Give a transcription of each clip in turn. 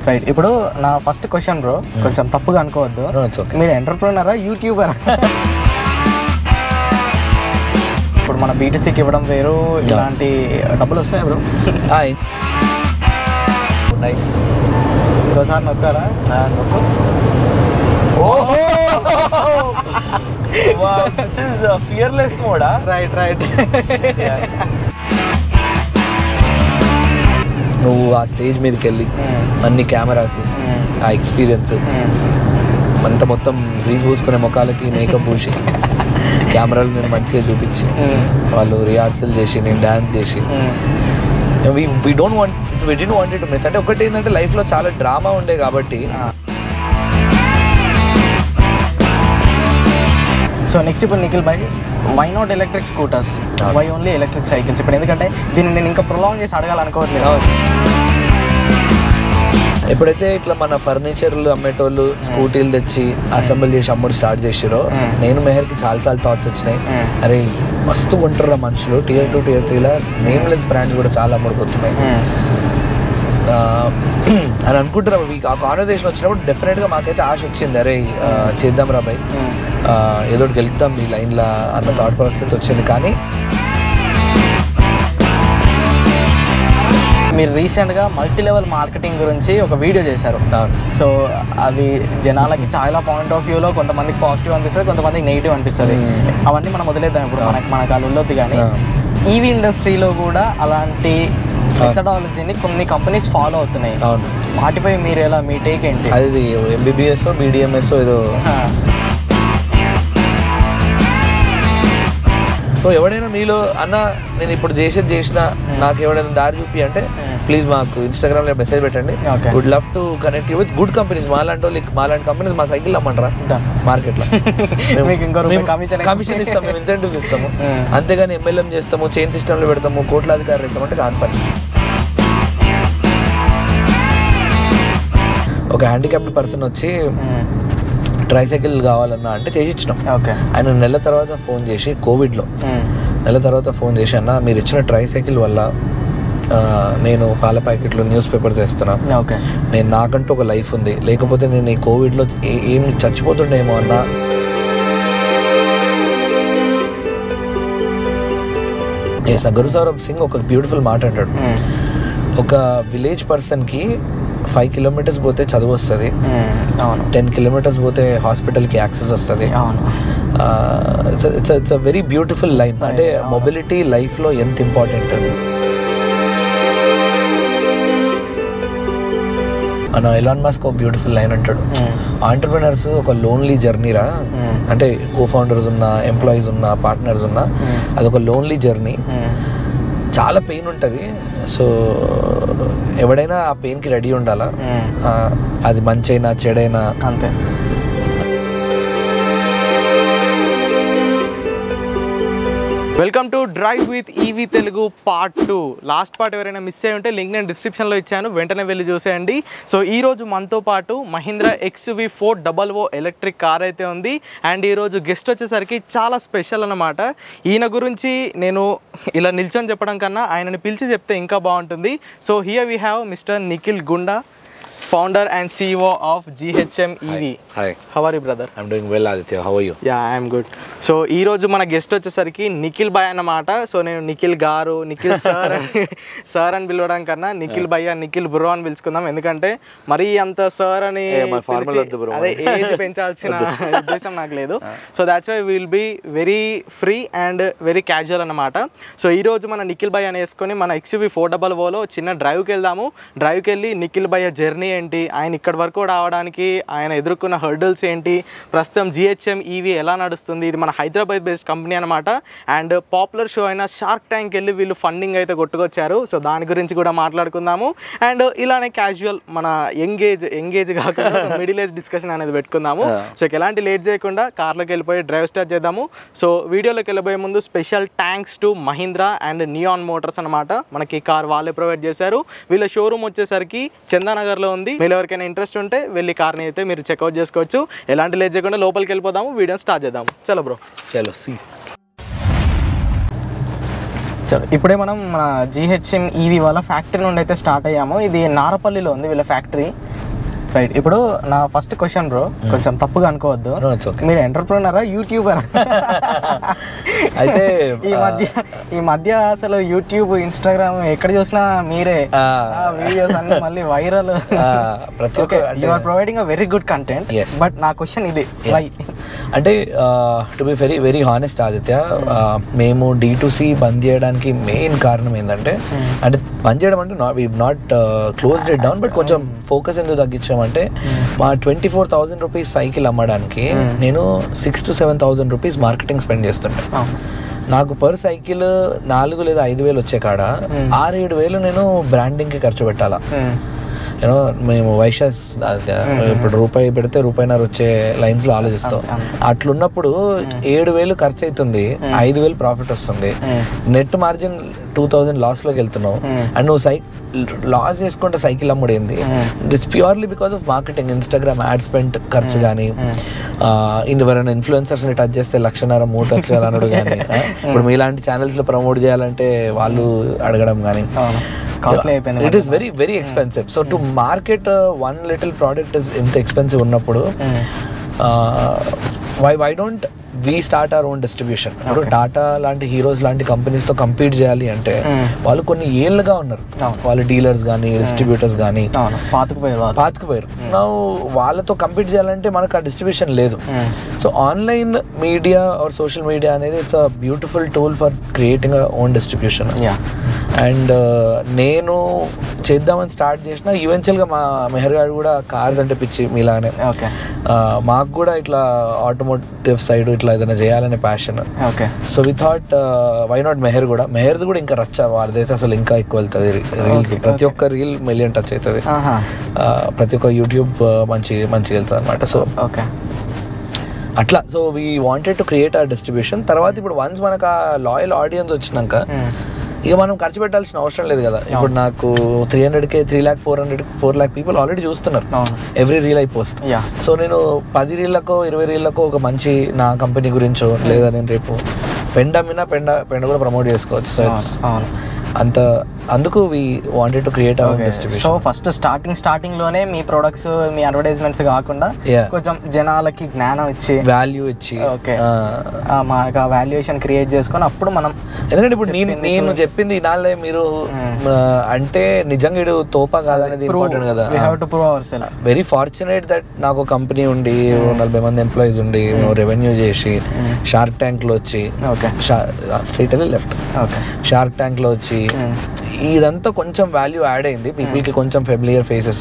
Right. ఇప్పుడు నా first question bro, కొంచెం తప్పుగా అనుకోవద్దు, మీరు ఎంటర్‌ప్రెన్యూరా యూట్యూబరా? ఇప్పుడు మన B2Cకి ఇవ్వడం వేరు, ఇలాంటి డబ్బులు వస్తాయా బ్రో? నైస్. ఇంకోసారి నొక్కారా? నొక్కు. దిస్ ఇస్ ఫియర్లెస్ మోడా. రైట్. నువ్వు ఆ స్టేజ్ మీదకి వెళ్ళి అన్ని కెమెరాస్, ఆ ఎక్స్పీరియన్స్ అంత మొత్తం గ్రీస్ పూసుకునే ముఖాలకి మేకప్ పూసి కెమెరాలు నేను మంచిగా చూపించి వాళ్ళు రిహార్సల్ చేసి నేను డాన్స్ చేసి we didn't want it to miss. అంటే ఒకటి ఏంటంటే లైఫ్లో చాలా డ్రామా ఉండే కాబట్టి. సో నెక్స్ట్ ఇప్పుడు నిఖిల్ భాయ్, why not electric scooters, why only electric cycles? ఇప్పుడు ఎందుకంటే దీన్ని నేను ఇంకా ప్రొలాంగ్ చేసి అడగాలనుకోవట్లేదు. ఎప్పుడైతే ఇట్లా మన ఫర్నిచర్లు అమ్మేటోళ్ళు స్కూటీలు తెచ్చి అసెంబుల్ చేసి అమ్ముడు స్టార్ట్ చేసారో నేను మెహర్కి చాలాసార్లు థాట్స్ వచ్చినాయి, అరే మస్తు కొంటారా మనుషులు, Tier 2 Tier 3లా నేమ్లెస్ బ్రాండ్స్ కూడా చాలా అమ్ముడుపోతున్నాయి అని అనుకుంటారు. ఆ కాన్వర్సేషన్ వచ్చినప్పుడు డెఫినెట్గా మాకైతే ఆశ వచ్చింది, అరే చేద్దాం రా బాయ్, ఏదో గెలుద్దాం ఈ లైన్లో అన్న థాట్ పరిస్థితి వచ్చింది. కానీ మీరు రీసెంట్గా మల్టీ లెవెల్ మార్కెటింగ్ గురించి ఒక వీడియో చేశారు. సో అది జనాలకి చాలా పాయింట్ ఆఫ్ వ్యూలో కొంతమందికి పాజిటివ్ అనిపిస్తుంది, కొంతమందికి నెగిటివ్ అనిపిస్తుంది. అవన్నీ మనం వదిలేద్దాం, ఇప్పుడు మనకు అది ఉండొద్దు. కానీ ఈవీ ఇండస్ట్రీలో కూడా అలాంటి మెథడాలజీని కొన్ని కంపెనీస్ ఫాలో అవుతున్నాయి. వాటిపై మీరు ఎలా, మీ టేక్ ఏంటి? అది MBBS BDMS ఏదో. సో ఎవడైనా మీలో అన్న నేను ఇప్పుడు చేసిన నాకు ఎవడైనా దారి చూపి అంటే ప్లీజ్ మాకు ఇన్స్టాగ్రామ్లో మెసేజ్ పెట్టండి. Would love to connect you with good companies. మాలాంటి కంపెనీస్ మా సైకిల్ అమ్మంటారా మార్కెట్లో, కమిషన్ ఇస్తాము, మేము ఇన్సెంటివ్స్ ఇస్తాము. అంతేగాని MLM చేస్తాము, చైన్ సిస్టంలో పెడతాము, కోట్లాధికారులు ఇస్తామంటే కాని పని. ఒక హ్యాండిక్యాప్డ్ పర్సన్ వచ్చి ట్రైసైకిల్ కావాలన్నా అంటే చేసి ఇచ్చినాం. ఆయన నెల తర్వాత ఫోన్ చేసి, కోవిడ్లో నెల తర్వాత ఫోన్ చేసి, అన్న మీరు ఇచ్చిన ట్రైసైకిల్ వల్ల నేను పాల ప్యాకెట్లు, న్యూస్ పేపర్స్ వేస్తున్నా, నేను నాకంటూ ఒక లైఫ్ ఉంది, లేకపోతే నేను ఈ కోవిడ్లో ఏమి చచ్చిపోతుండేమో అన్నా. గురు సౌరభ్ సింగ్ ఒక బ్యూటిఫుల్ మాట అంటాడు, ఒక విలేజ్ పర్సన్కి 5 kilometers పోతే చదువు వస్తుంది, 10 kilometers పోతే హాస్పిటల్కి యాక్సెస్ వస్తుంది. It's a very beautiful line. అంటే మొబిలిటీ లైఫ్లో ఎంత ఇంపార్టెంట్. అన్న ఎలాన్ మస్క్ ఒక బ్యూటిఫుల్ లైన్ అంటాడు, ఆంటర్ప్రినర్స్ ఒక లోన్లీ జర్నీరా, అంటే కోఫౌండర్స్ ఉన్నా, ఎంప్లాయీస్ ఉన్నా, పార్ట్నర్స్ ఉన్నా, అదొక లోన్లీ జర్నీ, చాలా పెయిన్ ఉంటుంది. సో ఎవడైనా ఆ పెయిన్కి రెడీ ఉండాలా, అది మంచైనా చెడైనా అంతే. Welcome to drive with EV Telugu part 2. Last part ఎవరైనా మిస్ అయ్యి ఉంటే లింక్ నేను డిస్క్రిప్షన్లో ఇచ్చాను, వెంటనే వెళ్ళి చూసేయండి. సో ఈరోజు మనతో పాటు మహీంద్రా XUV 400 ఎలక్ట్రిక్ కార్ అయితే ఉంది. అండ్ ఈరోజు గెస్ట్ వచ్చేసరికి చాలా స్పెషల్ అన్నమాట. ఈయన గురించి నేను ఇలా నిల్చొని చెప్పడం కన్నా ఆయనని పిలిచి చెప్తే ఇంకా బాగుంటుంది. So here we have mister Nikhil గుండా, founder and CEO of GHM EV. Hi. How are you, brother? I'm doing well, Aditya. How are you? Yeah, I'm good. So ఈ రోజు మన గెస్ట్ వచ్చేసరికి నిఖిల్ భాయ్ అన్నమాట. సో నేను నిఖిల్ గారు, నిఖిల్ సార్ అని పిలవడం కన్నా నిఖిల్ భయ్య, నిఖిల్ బ్రో అని పిలుచుకుందాం. ఎందుకంటే మరీ అంత సార్ అని అదే ఏజ్ పెంచాల్సిన ఉద్దేశం నాకు లేదు. So that's why will be very free and very casual అన్నమాట. సో ఈ రోజు మన నిఖిల్ భయ్య అని వేసుకొని మన XUV 400లో చిన్న డ్రైవ్కి వెళ్దాము. డ్రైవ్కి వెళ్ళి నిఖిల్ భయ్య జర్నీ ఏంటి, ఆయన ఇక్కడి వరకు రావడానికి ఆయన ఎదుర్కొన్న హర్డల్స్ ఏంటి, ప్రస్తుతం GHM EV ఎలా నడుస్తుంది, ఇది మన హైదరాబాద్ బేస్డ్ కంపెనీ అనమాట. అండ్ పాపులర్ షో అయిన షార్క్ ట్యాంక్ వెళ్ళి వీళ్ళు ఫండింగ్ అయితే కొట్టుకొచ్చారు. సో దాని గురించి కూడా మాట్లాడుకుందాము. అండ్ ఇలానే క్యాజువల్ మన ఎంగేజ్ కాకుండా మిడిల్ ఏజ్ డిస్కషన్ అనేది పెట్టుకుందాము. సో ఎలాంటి లేట్ చేయకుండా కార్లోకి వెళ్ళిపోయి డ్రైవ్ స్టార్ట్ చేద్దాము. సో వీడియోలోకి వెళ్ళిపోయే ముందు special thanks to Mahindra and neon Motors అనమాట. మనకి కార్ వాళ్ళే ప్రొవైడ్ చేశారు. వీళ్ళ షోరూమ్ వచ్చేసరికి చందానగర్లో ఉంది. మీరు ఎవరికైనా ఇంట్రెస్ట్ ఉంటే వెళ్ళి కార్ని అయితే మీరు చెక్అవుట్ చేసుకోవచ్చు. ఎలాంటి లేట్ చేయకుండా లోపలికి వెళ్ళిపోదాము, వీడియో స్టార్ట్ చేద్దాము. చలో బ్రో, చలో సి. చలో ఇప్పుడే మనం మన GHM EV వాళ్ళ ఫ్యాక్టరీ నుండి అయితే స్టార్ట్ అయ్యాము. ఇది నారపల్లిలో ఉంది వీళ్ళ ఫ్యాక్టరీ. రైట్. ఇప్పుడు నా ఫస్ట్ క్వశ్చన్ బ్రో, కొంచెం తప్పుగా అనుకోవద్దు, మీరు ఎంటర్ప్రెన్యూరా యూట్యూబర్? అయితే ఈ మధ్య అసలు యూట్యూబ్, ఇన్స్టాగ్రామ్ ఎక్కడ చూసినా మీరే వీడియోస్ అన్ని మళ్ళీ viral. You are providing a very good content. But నా క్వశ్చన్ ఇది, వై? అంటే to be very very honest Aditya, మేము D2C బంద్ చేయడానికి మెయిన్ కారణం ఏంటంటే, అంటే బంద్ చేయడం అంటే not closed it down, but కొంచెం ఫోకస్ ఎందుకు తగ్గించామంటే, మా 24,000 రూపీస్ సైకిల్ అమ్మడానికి నేను 6,000 to 7,000 రూపీస్ మార్కెటింగ్ స్పెండ్ చేస్తుండే. నాకు పర్ సైకిల్ 4,000 లేదా 5,000 వచ్చే కాడ 6,000-7,000 నేను బ్రాండింగ్కి ఖర్చు పెట్టాలా. యూనో మేము వైశాస్ ఇప్పుడు రూపాయి పెడితే రూపాయిన్నర వచ్చే లైన్స్లో ఆలోచిస్తాం. అట్లున్నప్పుడు 7,000 ఖర్చు అవుతుంది, 5,000 ప్రాఫిట్ వస్తుంది, నెట్ మార్జిన్ 2,000 లాస్లోకి వెళ్తున్నావు. అండ్ నువ్వు లాస్ చేసుకుంటే సైకిల్ అమ్ముడేంది? It's purely because of marketing, Instagram ad spend ఖర్చు కానీ, ఎవరైనా ఇన్ఫ్లుయెన్సర్స్ని టచ్ చేస్తే 1,00,000 3 లక్షలు అనడు కానీ, ఇప్పుడు మీలాంటి ఛానల్స్లో ప్రమోట్ చేయాలంటే వాళ్ళు అడగడం కానీ, it is very very expensive. So to market one little product is ఇంత ఎక్స్పెన్సివ్ ఉన్నప్పుడు why don't we start our own distribution? ఇప్పుడు టాటా లాంటి హీరోస్ లాంటి కంపెనీస్తో కంపీట్ చేయాలి అంటే వాళ్ళు కొన్ని ఏళ్ళుగా ఉన్నారు, వాళ్ళ డీలర్స్ కానీ డిస్ట్రిబ్యూటర్స్ కానీ పాతుకుపోయారు. నా వాళ్ళతో కంపీట్ చేయాలంటే మనకు ఆ డిస్ట్రిబ్యూషన్ లేదు. So online media or social media అనేది it's a beautiful tool for creating a own distribution. And నేను చేద్దామని స్టార్ట్ చేసిన, ఈవెన్చువల్గా మా మెహర్ గారు కూడా కార్స్ అంటే పిచ్చి మీలానే, మాకు కూడా ఇట్లా ఆటోమోటివ్ సైడ్ ఇట్లా ఏదైనా చేయాలనే passion. So we thought why not మెహర్ది కూడా ఇంకా రచ్చ, వాళ్ళదైతే అసలు ఇంకా ఎక్కువ వెళ్తుంది రీల్స్, ప్రతి ఒక్క రీల్ మిలియన్ టచ్ అవుతుంది, ప్రతి ఒక్క యూట్యూబ్ మంచిగా వెళ్తుంది అనమాట. సో అట్లా so we wanted to create our distribution. తర్వాత ఇప్పుడు వన్స్ మనకు ఆ లాయల్ ఆడియన్స్ వచ్చినాక ఇక మనం ఖర్చు పెట్టాల్సిన అవసరం లేదు కదా. ఇప్పుడు నాకు 300K 3 lakh 4 lakh people already చూస్తున్నారు every reel I post. So నేను 10 రీళ్ళకో 20 రీళ్ళకో ఒక మంచి నా కంపెనీ గురించో, లేదా నేను రేపు పెండ కూడా ప్రమోట్ చేసుకోవచ్చు. సో ఇట్స్ అంత అందుకు we wanted to create our distribution. So first starting లోనే మీ ప్రొడక్ట్స్, మీ అడ్వర్టైజ్మెంట్స్ కాకుండా కొంచెం జనాలకి జ్ఞానం ఇచ్చి, వాల్యూ ఇచ్చి, మనకు ఆ వాల్యుయేషన్ క్రియేట్ చేసుకొని అప్పుడు మనం, ఎందుకంటే ఇప్పుడు నేను చెప్పింది ఇనాలే మీరు అంటే నిజంగా ఇడు తోపా కాదనేది ఇంపార్టెంట్ కదా. వెరీ ఫార్చునేట్ దట్ నాకు కంపెనీ ఉండి 40 మంది ఎంప్లాయీస్ ఉండి రెవెన్యూ చేసి షార్క్ ట్యాంక్ లో వచ్చి, స్ట్రైట్ వెళ్ళి లెఫ్ట్, షార్క్ ట్యాంక్ లో వచ్చి ఇదంతా కొంచెం వాల్యూ యాడ్ అయింది పీపుల్కి, కొంచెం ఫెమిలియర్ ఫేసెస్.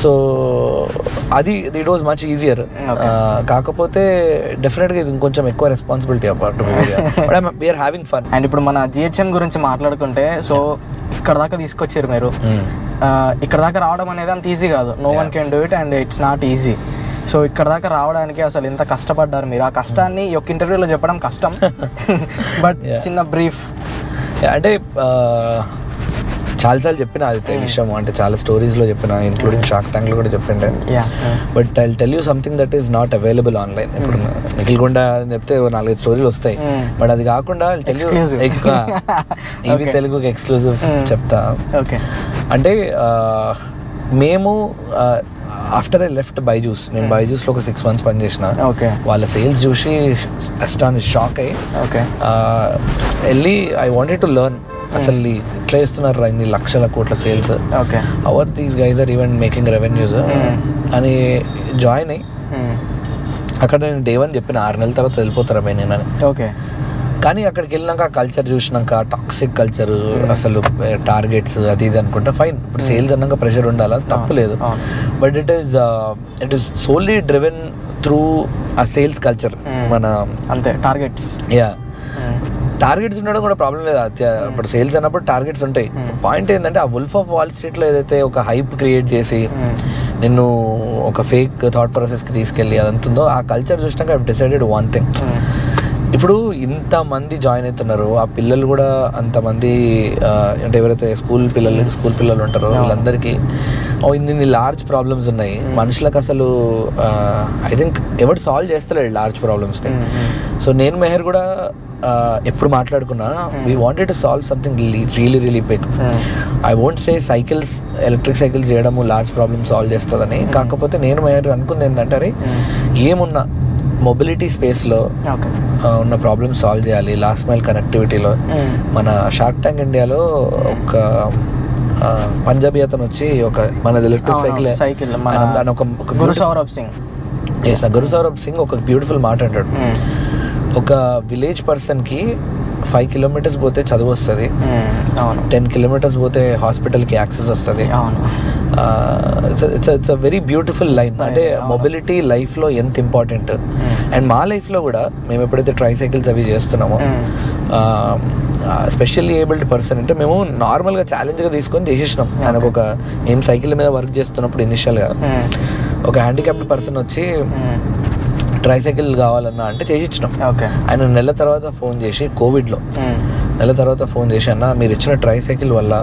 సో అది ఇట్ వాజ్ మచ్ ఈజియర్. కాకపోతే డెఫినెట్గా ఇది ఇంకొంచెం ఎక్కువ responsibility apart, we're having fun. And ఇప్పుడు మన GHM గురించి మాట్లాడుకుంటే, సో ఇక్కడ దాకా తీసుకొచ్చారు మీరు, ఇక్కడ దాకా రావడం అనేది అంత ఈజీ కాదు. No one can do it and it's not easy. So ఇక్కడ దాకా రావడానికి అసలు ఎంత కష్టపడ్డారు మీరు? ఆ కష్టాన్ని ఈ ఒక్క ఇంటర్వ్యూలో చెప్పడం కష్టం, బట్ చిన్న బ్రీఫ్. అంటే చాలాసార్లు చెప్పిన ఆదిత్య విషయం, అంటే చాలా స్టోరీస్లో చెప్పిన, ఇంక్లూడింగ్ షార్క్ ట్యాంక్లో కూడా చెప్పిండే. But I tell you something that is not available online. ఇప్పుడు నిఖిల్ గుండా అని చెప్తే 4-5 స్టోరీలు వస్తాయి, బట్ అది కాకుండా టెల్ యూ ఈవీ తెలుగుకి ఎక్స్క్లూజివ్ చెప్తా. అంటే మేము ఆఫ్టర్ ఐ లెఫ్ట్ బైజూస్, నేను బైజూస్లో ఒక 6 months పనిచేసిన, వాళ్ళ సేల్స్ చూసి షాక్ అయ్యి వెళ్ళి ఐ వాంటెడ్ టు లెర్న్, అసలు ఇట్లా ఇస్తున్నారు ఇన్ని లక్షల కోట్ల sales, our these guys are even making revenues అని జాయిన్ అయ్యి అక్కడ నేను Day 1 చెప్పిన 6 నెలల తర్వాత వెళ్ళిపోతారా భయ్ నేను అని. కానీ అక్కడికి వెళ్ళినాక కల్చర్ చూసినాక టాక్సిక్ కల్చర్, అసలు టార్గెట్స్ అది ఇది అనుకుంటా ఫైన్. ఇప్పుడు సేల్స్ అన్నాక ప్రెషర్ ఉండాలా, తప్పు లేదు, but it is solely driven through ఆ సేల్స్ కల్చర్. మన అంతే టార్గెట్స్, టార్గెట్స్ ఉండడం కూడా ప్రాబ్లం లేదు. ఇప్పుడు సేల్స్ అన్నప్పుడు టార్గెట్స్ ఉంటాయి. పాయింట్ ఏంటంటే ఆ వుల్ఫ్ ఆఫ్ వాల్ స్ట్రీట్లో ఏదైతే ఒక హైప్ క్రియేట్ చేసి నిన్ను ఒక ఫేక్ థాట్ ప్రాసెస్కి తీసుకెళ్ళి అదంతుందో, ఆ కల్చర్ చూసినాక ఐ డిసైడెడ్ వన్ థింగ్, ఇప్పుడు ఇంతమంది జాయిన్ అవుతున్నారు, ఆ పిల్లలు కూడా అంతమంది అంటే ఎవరైతే స్కూల్ పిల్లలు ఉంటారో వీళ్ళందరికీ ఇన్ని లార్జ్ ప్రాబ్లమ్స్ ఉన్నాయి. మనుషులకు అసలు ఐ థింక్ ఎవరు సాల్వ్ చేస్తలేడు లార్జ్ ప్రాబ్లమ్స్ని. సో నేను మెహర్ కూడా ఎప్పుడు మాట్లాడుకున్నా we wanted to solve something really big. I won't say cycles, electric cycles చేయడము లార్జ్ ప్రాబ్లమ్ సాల్వ్ చేస్తుందని. కాకపోతే నేను మెహర్ అనుకుంది ఏంటంటే అరే ఏమున్నా మొబిలిటీ స్పేస్లో ఉన్న ప్రాబ్లమ్ సాల్వ్ చేయాలి. లాస్ట్ మైల్ కనెక్టివిటీలో మన షార్క్ ట్యాంక్ ఇండియాలో ఒక పంజాబీ అతను వచ్చి మనది ఎలక్ట్రిక్ సైకిల్ గురు సౌరభ్ సింగ్ ఒక బ్యూటిఫుల్ మాట అంటాడు. ఒక విలేజ్ పర్సన్కి 5 kilometers పోతే చదువు వస్తుంది, 10 kilometers పోతే హాస్పిటల్కి యాక్సెస్ వస్తుంది. It's a very beautiful line. అంటే మొబిలిటీ లైఫ్లో ఎంత ఇంపార్టెంట్. అండ్ మా లైఫ్లో కూడా మేము ఎప్పుడైతే ట్రైసైకిల్స్ అవి చేస్తున్నామో స్పెషల్లీ ఏబుల్డ్ పర్సన్ అంటే మేము నార్మల్గా ఛాలెంజ్గా తీసుకొని చేసేసినాం. ఆయనకు మేము సైకిల్ మీద వర్క్ చేస్తున్నప్పుడు ఇనిషియల్గా ఒక హ్యాండిక్యాప్డ్ పర్సన్ వచ్చి ట్రైసైకిల్ కావాలన్నా అంటే చేసిచ్చినాం. ఆయన నెల తర్వాత ఫోన్ చేసి కోవిడ్లో అన్న మీరు ఇచ్చిన ట్రైసైకిల్ వల్ల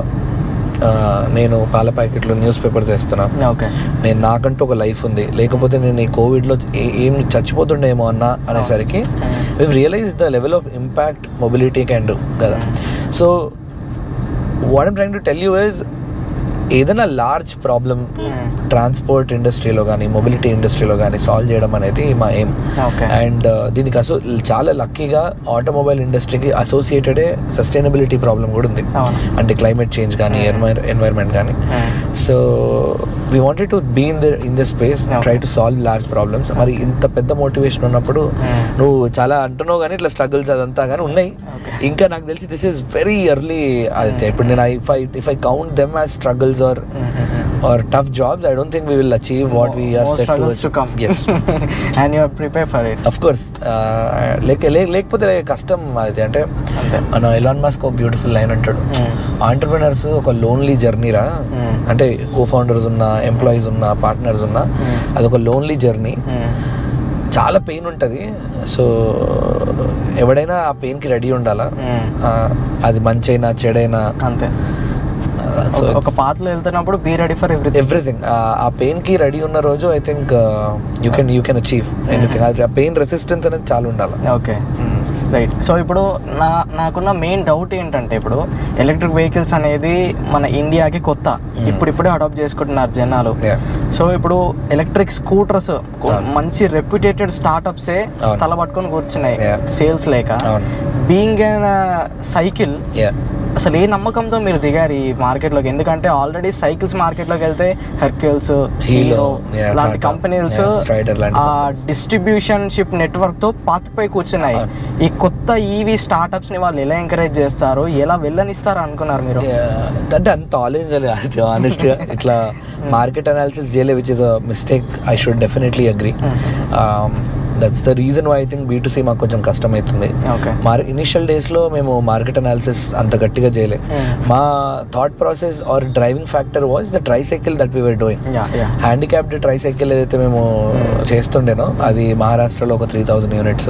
నేను పాల ప్యాకెట్లు న్యూస్ పేపర్స్ వేస్తున్నా, నేను నాకంటూ ఒక లైఫ్ ఉంది, లేకపోతే నేను ఈ కోవిడ్లో ఏం చచ్చిపోతుండేమో అన్నా అనేసరికి we realise the level of impact mobility can do కదా. So what I'm trying to tell you is ఏదైనా లార్జ్ ప్రాబ్లమ్ ట్రాన్స్పోర్ట్ ఇండస్ట్రీలో కానీ మొబిలిటీ ఇండస్ట్రీలో కానీ సాల్వ్ చేయడం అనేది మా ఎయిమ్. అండ్ దీనికి చాలా లక్కీగా ఆటోమొబైల్ ఇండస్ట్రీకి అసోసియేటెడే సస్టైనబిలిటీ ప్రాబ్లం కూడా ఉంది, అంటే క్లైమేట్ చేంజ్ కానీ ఎన్వైర్న్మెంట్ కానీ. So we wanted to be in the space, try to solve large problems. మరి ఇంత పెద్ద మోటివేషన్ ఉన్నప్పుడు నువ్వు చాలా అంటున్నావు కానీ ఇట్లా స్ట్రగుల్స్ అదంతా కానీ ఉన్నాయి. ఇంకా నాకు తెలిసి this is very early Aditya. ఇప్పుడు నేను if I count them as struggles or tough jobs, I don't think we will achieve what we are set to come. Yes. And you are prepared for it. Of course. లేకపోతే కష్టం అది. అంటే మన Elon Musk ఒక beautiful line అంటాడు, entrepreneurs ఒక lonely journey రా. అంటే కో-ఫౌండర్స్ ఉన్నా, ఎంప్లాయీస్ ఉన్నా, పార్ట్నర్స్ ఉన్నా, అదొక లోన్లీ జర్నీ. చాలా పెయిన్ ఉంటుంది. సో ఎవడైనా ఆ పెయిన్కి రెడీ ఉండాలా, అది మంచి అయినా చెడైనా అంతే. ఒక పాత్రలో వెళ్తున్నప్పుడు బీ రెడీ ఫర్ ఎవ్రీథింగ్. ఆ పెయిన్ కి రెడీ ఉన్న రోజు I think you can achieve anything. ఆ పెయిన్ రెసిస్టెన్స్ అనేది చాలా ఉండాలి. Okay, right. సో ఇప్పుడు నాకున్న మెయిన్ డౌట్ ఏంటంటే, ఇప్పుడు ఎలక్ట్రిక్ వెహికల్స్ అనేది మన ఇండియాకి కొత్త, ఇప్పుడిప్పుడే అడాప్ట్ చేసుకుంటున్నారు జనాలు. సో ఇప్పుడు ఎలక్ట్రిక్ స్కూటర్స్ మంచి రెప్యుటేటెడ్ స్టార్టప్సే తల పట్టుకొని కూర్చున్నాయి సేల్స్ లేక. బీయింగ్ ఎన్ సైకిల్, అసలు ఏ నమ్మకంతో మీరు దిగారు ఈ మార్కెట్లోకి? ఎందుకంటే ఆల్రెడీ సైకిల్స్ మార్కెట్లోకి వెళ్తే హెర్క్యూల్స్, హీరో లాంటి కంపెనీస్ ఆ డిస్ట్రిబ్యూషన్షిప్ నెట్వర్క్తో పాతిపై కూర్చున్నాయి. ఈ కొత్త ఈవీ స్టార్టప్స్ని వాళ్ళు ఎలా ఎంకరేజ్ చేస్తారు, ఎలా వెళ్ళనిస్తారు అనుకున్నారు మీరు? అంటే అంత ఆలోచించాలి అది ఆనెస్ట్గా. ఇట్లా మార్కెట్ అనాలిసిస్ చేయలే, which is a mistake. I should definitely agree. That's the reason why I think B2C మాకు కొంచెం కష్టమవుతుంది. ఇనిషియల్ డేస్లో మేము మార్కెట్ అనాలిసిస్ అంత గట్టిగా చేయలే. మా thought process or driving factor was the tricycle that we were doing. Handicapped tricycle ఏదైతే మేము చేస్తుండేనో అది మహారాష్ట్రలో ఒక 3000 units,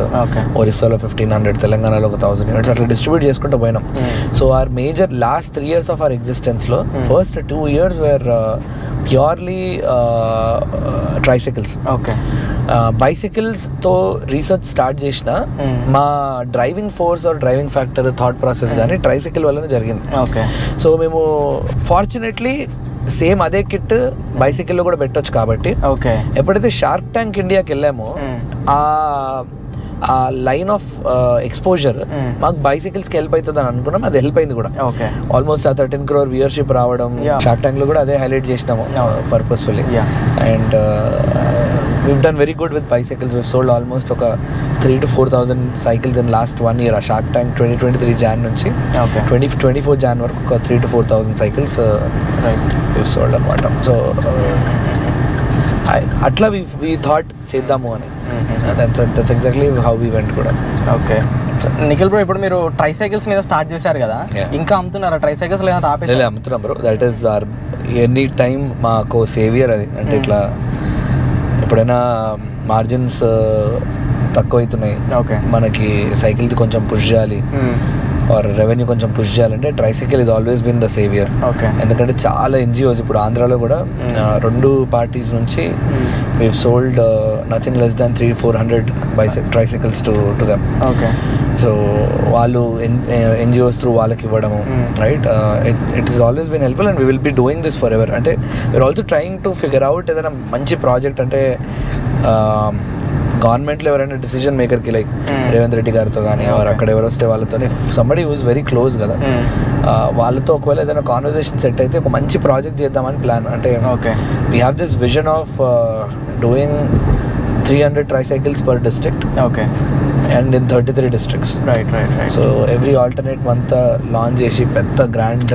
ఒరిస్సాలో 1500, తెలంగాణలో ఒక 1000 units అట్లా డిస్ట్రిబ్యూట్ చేసుకుంటూ పోయినాం. So our major last 3 years of our ఎగ్జిస్టెన్స్లో first 2 years were purely tricycles. బైసైకిల్స్తో రీసెర్చ్ స్టార్ట్ చేసిన మా driving force or driving factor thought process కానీ ట్రైసైకిల్ వల్లనే జరిగింది. సో మేము ఫార్చునేట్లీ సేమ్ అదే కిట్ బైసైకిల్లో కూడా పెట్టొచ్చు కాబట్టి ఎప్పుడైతే షార్క్ ట్యాంక్ ఇండియాకి వెళ్ళామో ఆ లైన్ ఆఫ్ ఎక్స్పోజర్ మాకు బైసైకిల్స్కి హెల్ప్ అవుతుంది అని అనుకున్నాం. అది హెల్ప్ అయింది కూడా. ఆల్మోస్ట్ ఆ 13 crore వ్యూయర్షిప్ రావడం షార్క్ ట్యాంక్ లో కూడా అదే హైలైట్ చేసినాము purposefully. And we've done very good with bicycles. We've sold almost ఒక 3,000 to 4,000 cycles in last 1 year. ఆ షార్క్ ట్యాంక్ 2023 Jan నుంచి 2024 Jan వరకు ఒక 3,000 to 4,000 cycles we've sold అనమాట. సో అట్లా we thought చేద్దాము అని. That's exactly how we went కూడా. ఓకే, నిఖిల్ బ్రో, ఇప్పుడు మీరు ట్రైసైకిల్స్ మీద స్టార్ట్ చేశారు కదా, ఇంకా అమ్ముతున్నారా ట్రైసైకిల్స్ లేదా ఆపేసి? అమ్ముతున్నాం bro. That is our any time మాకు సేవియర్ అది. అంటే ఇట్లా ఎప్పుడైనా మార్జిన్స్ తక్కువ అవుతున్నాయి, మనకి సైకిల్ది కొంచెం పుష్ చేయాలి ఆర్ రెవెన్యూ కొంచెం పుష్ చేయాలంటే tricycle is always been the saviour. ఎందుకంటే చాలా ఎన్జిఓస్ ఇప్పుడు ఆంధ్రాలో కూడా 2 పార్టీస్ నుంచి we've sold nothing less than 300-400 tricycles to them. So వాళ్ళు ఎన్జిఓస్ త్రూ వాళ్ళకి ఇవ్వడము, right? It is always been helpful and we will be doing this for. అంటే we are also trying to figure out ఏదైనా మంచి project, అంటే గవర్నమెంట్లో ఎవరైనా decision మేకర్కి లైక్ రేవంత్ రెడ్డి గారితో కానీ ఆర్ అక్కడ ఎవరు వస్తే వాళ్ళతో సంబడి యూజ్ వెరీ క్లోజ్ కదా, వాళ్ళతో ఒకవేళ ఏదైనా కాన్వర్జేషన్ సెట్ అయితే ఒక మంచి ప్రాజెక్ట్ చేద్దామని ప్లాన్. అంటే we have this vision of doing 300 tricycles per district. And in 33 districts. Right. So every alternate month launch చేసి పెద్ద గ్రాండ్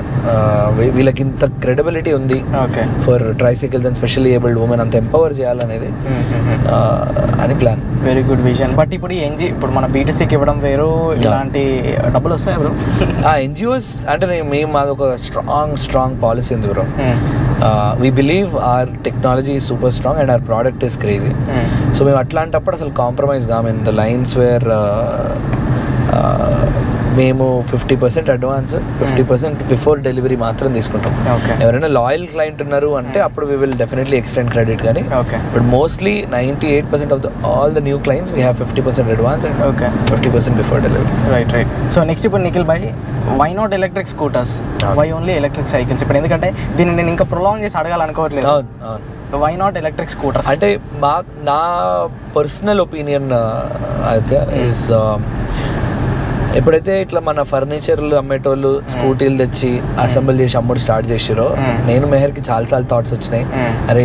వీళ్ళకి ఇంత క్రెడిబిలిటీ ఉంది for tricycles and specially abled women అంత ఎంపవర్ చేయాలనేది అని plan. Very good vision. But ఇప్పుడు ఇప్పుడు మన బీటీసీకి ఇవ్వడం వేరు, ఇలాంటి డబ్బులు వస్తాయి బ్రో? ఎన్జిఓస్ అంటే మేము మాది ఒక స్ట్రాంగ్ పాలసీ ఉంది bro. We believe our technology is super strong and our product is crazy. So మేము అట్లాంటప్పుడు అసలు కాంప్రమైజ్ కాము. ఇన్ ద లైన్స్ వేర్ మేము 50% అడ్వాన్స్, 50% బిఫోర్ డెలివరీ మాత్రం తీసుకుంటాం. ఎవరైనా లాయల్ క్లయింట్ ఉన్నారు అంటే అప్పుడు we will definitely extend credit, కానీ but mostly 98% of all the new clients we have 50% advance and 50% before delivery. Right. So next ఇప్పుడు నిఖిల్ భాయ్, why not electric scooters, why only electric cycles? ఇప్పుడు ఎందుకంటే దీన్ని నేను ఇంకా ప్రొలాంగ్ చేసి అడగాలనుకోవట్లేదు. వై నాట్ ఎలక్ట్రిక్ స్కూటర్స్ అంటే నా పర్సనల్ ఒపీనియన్ అయితే ఇస్, ఎప్పుడైతే ఇట్లా మన ఫర్నిచర్లు అమ్మేటోళ్ళు స్కూటీలు తెచ్చి అసెంబుల్ చేసి అమ్ముడు స్టార్ట్ చేసారో, నేను మెహర్కి చాలాసార్లు థాట్స్ వచ్చినాయి, అరే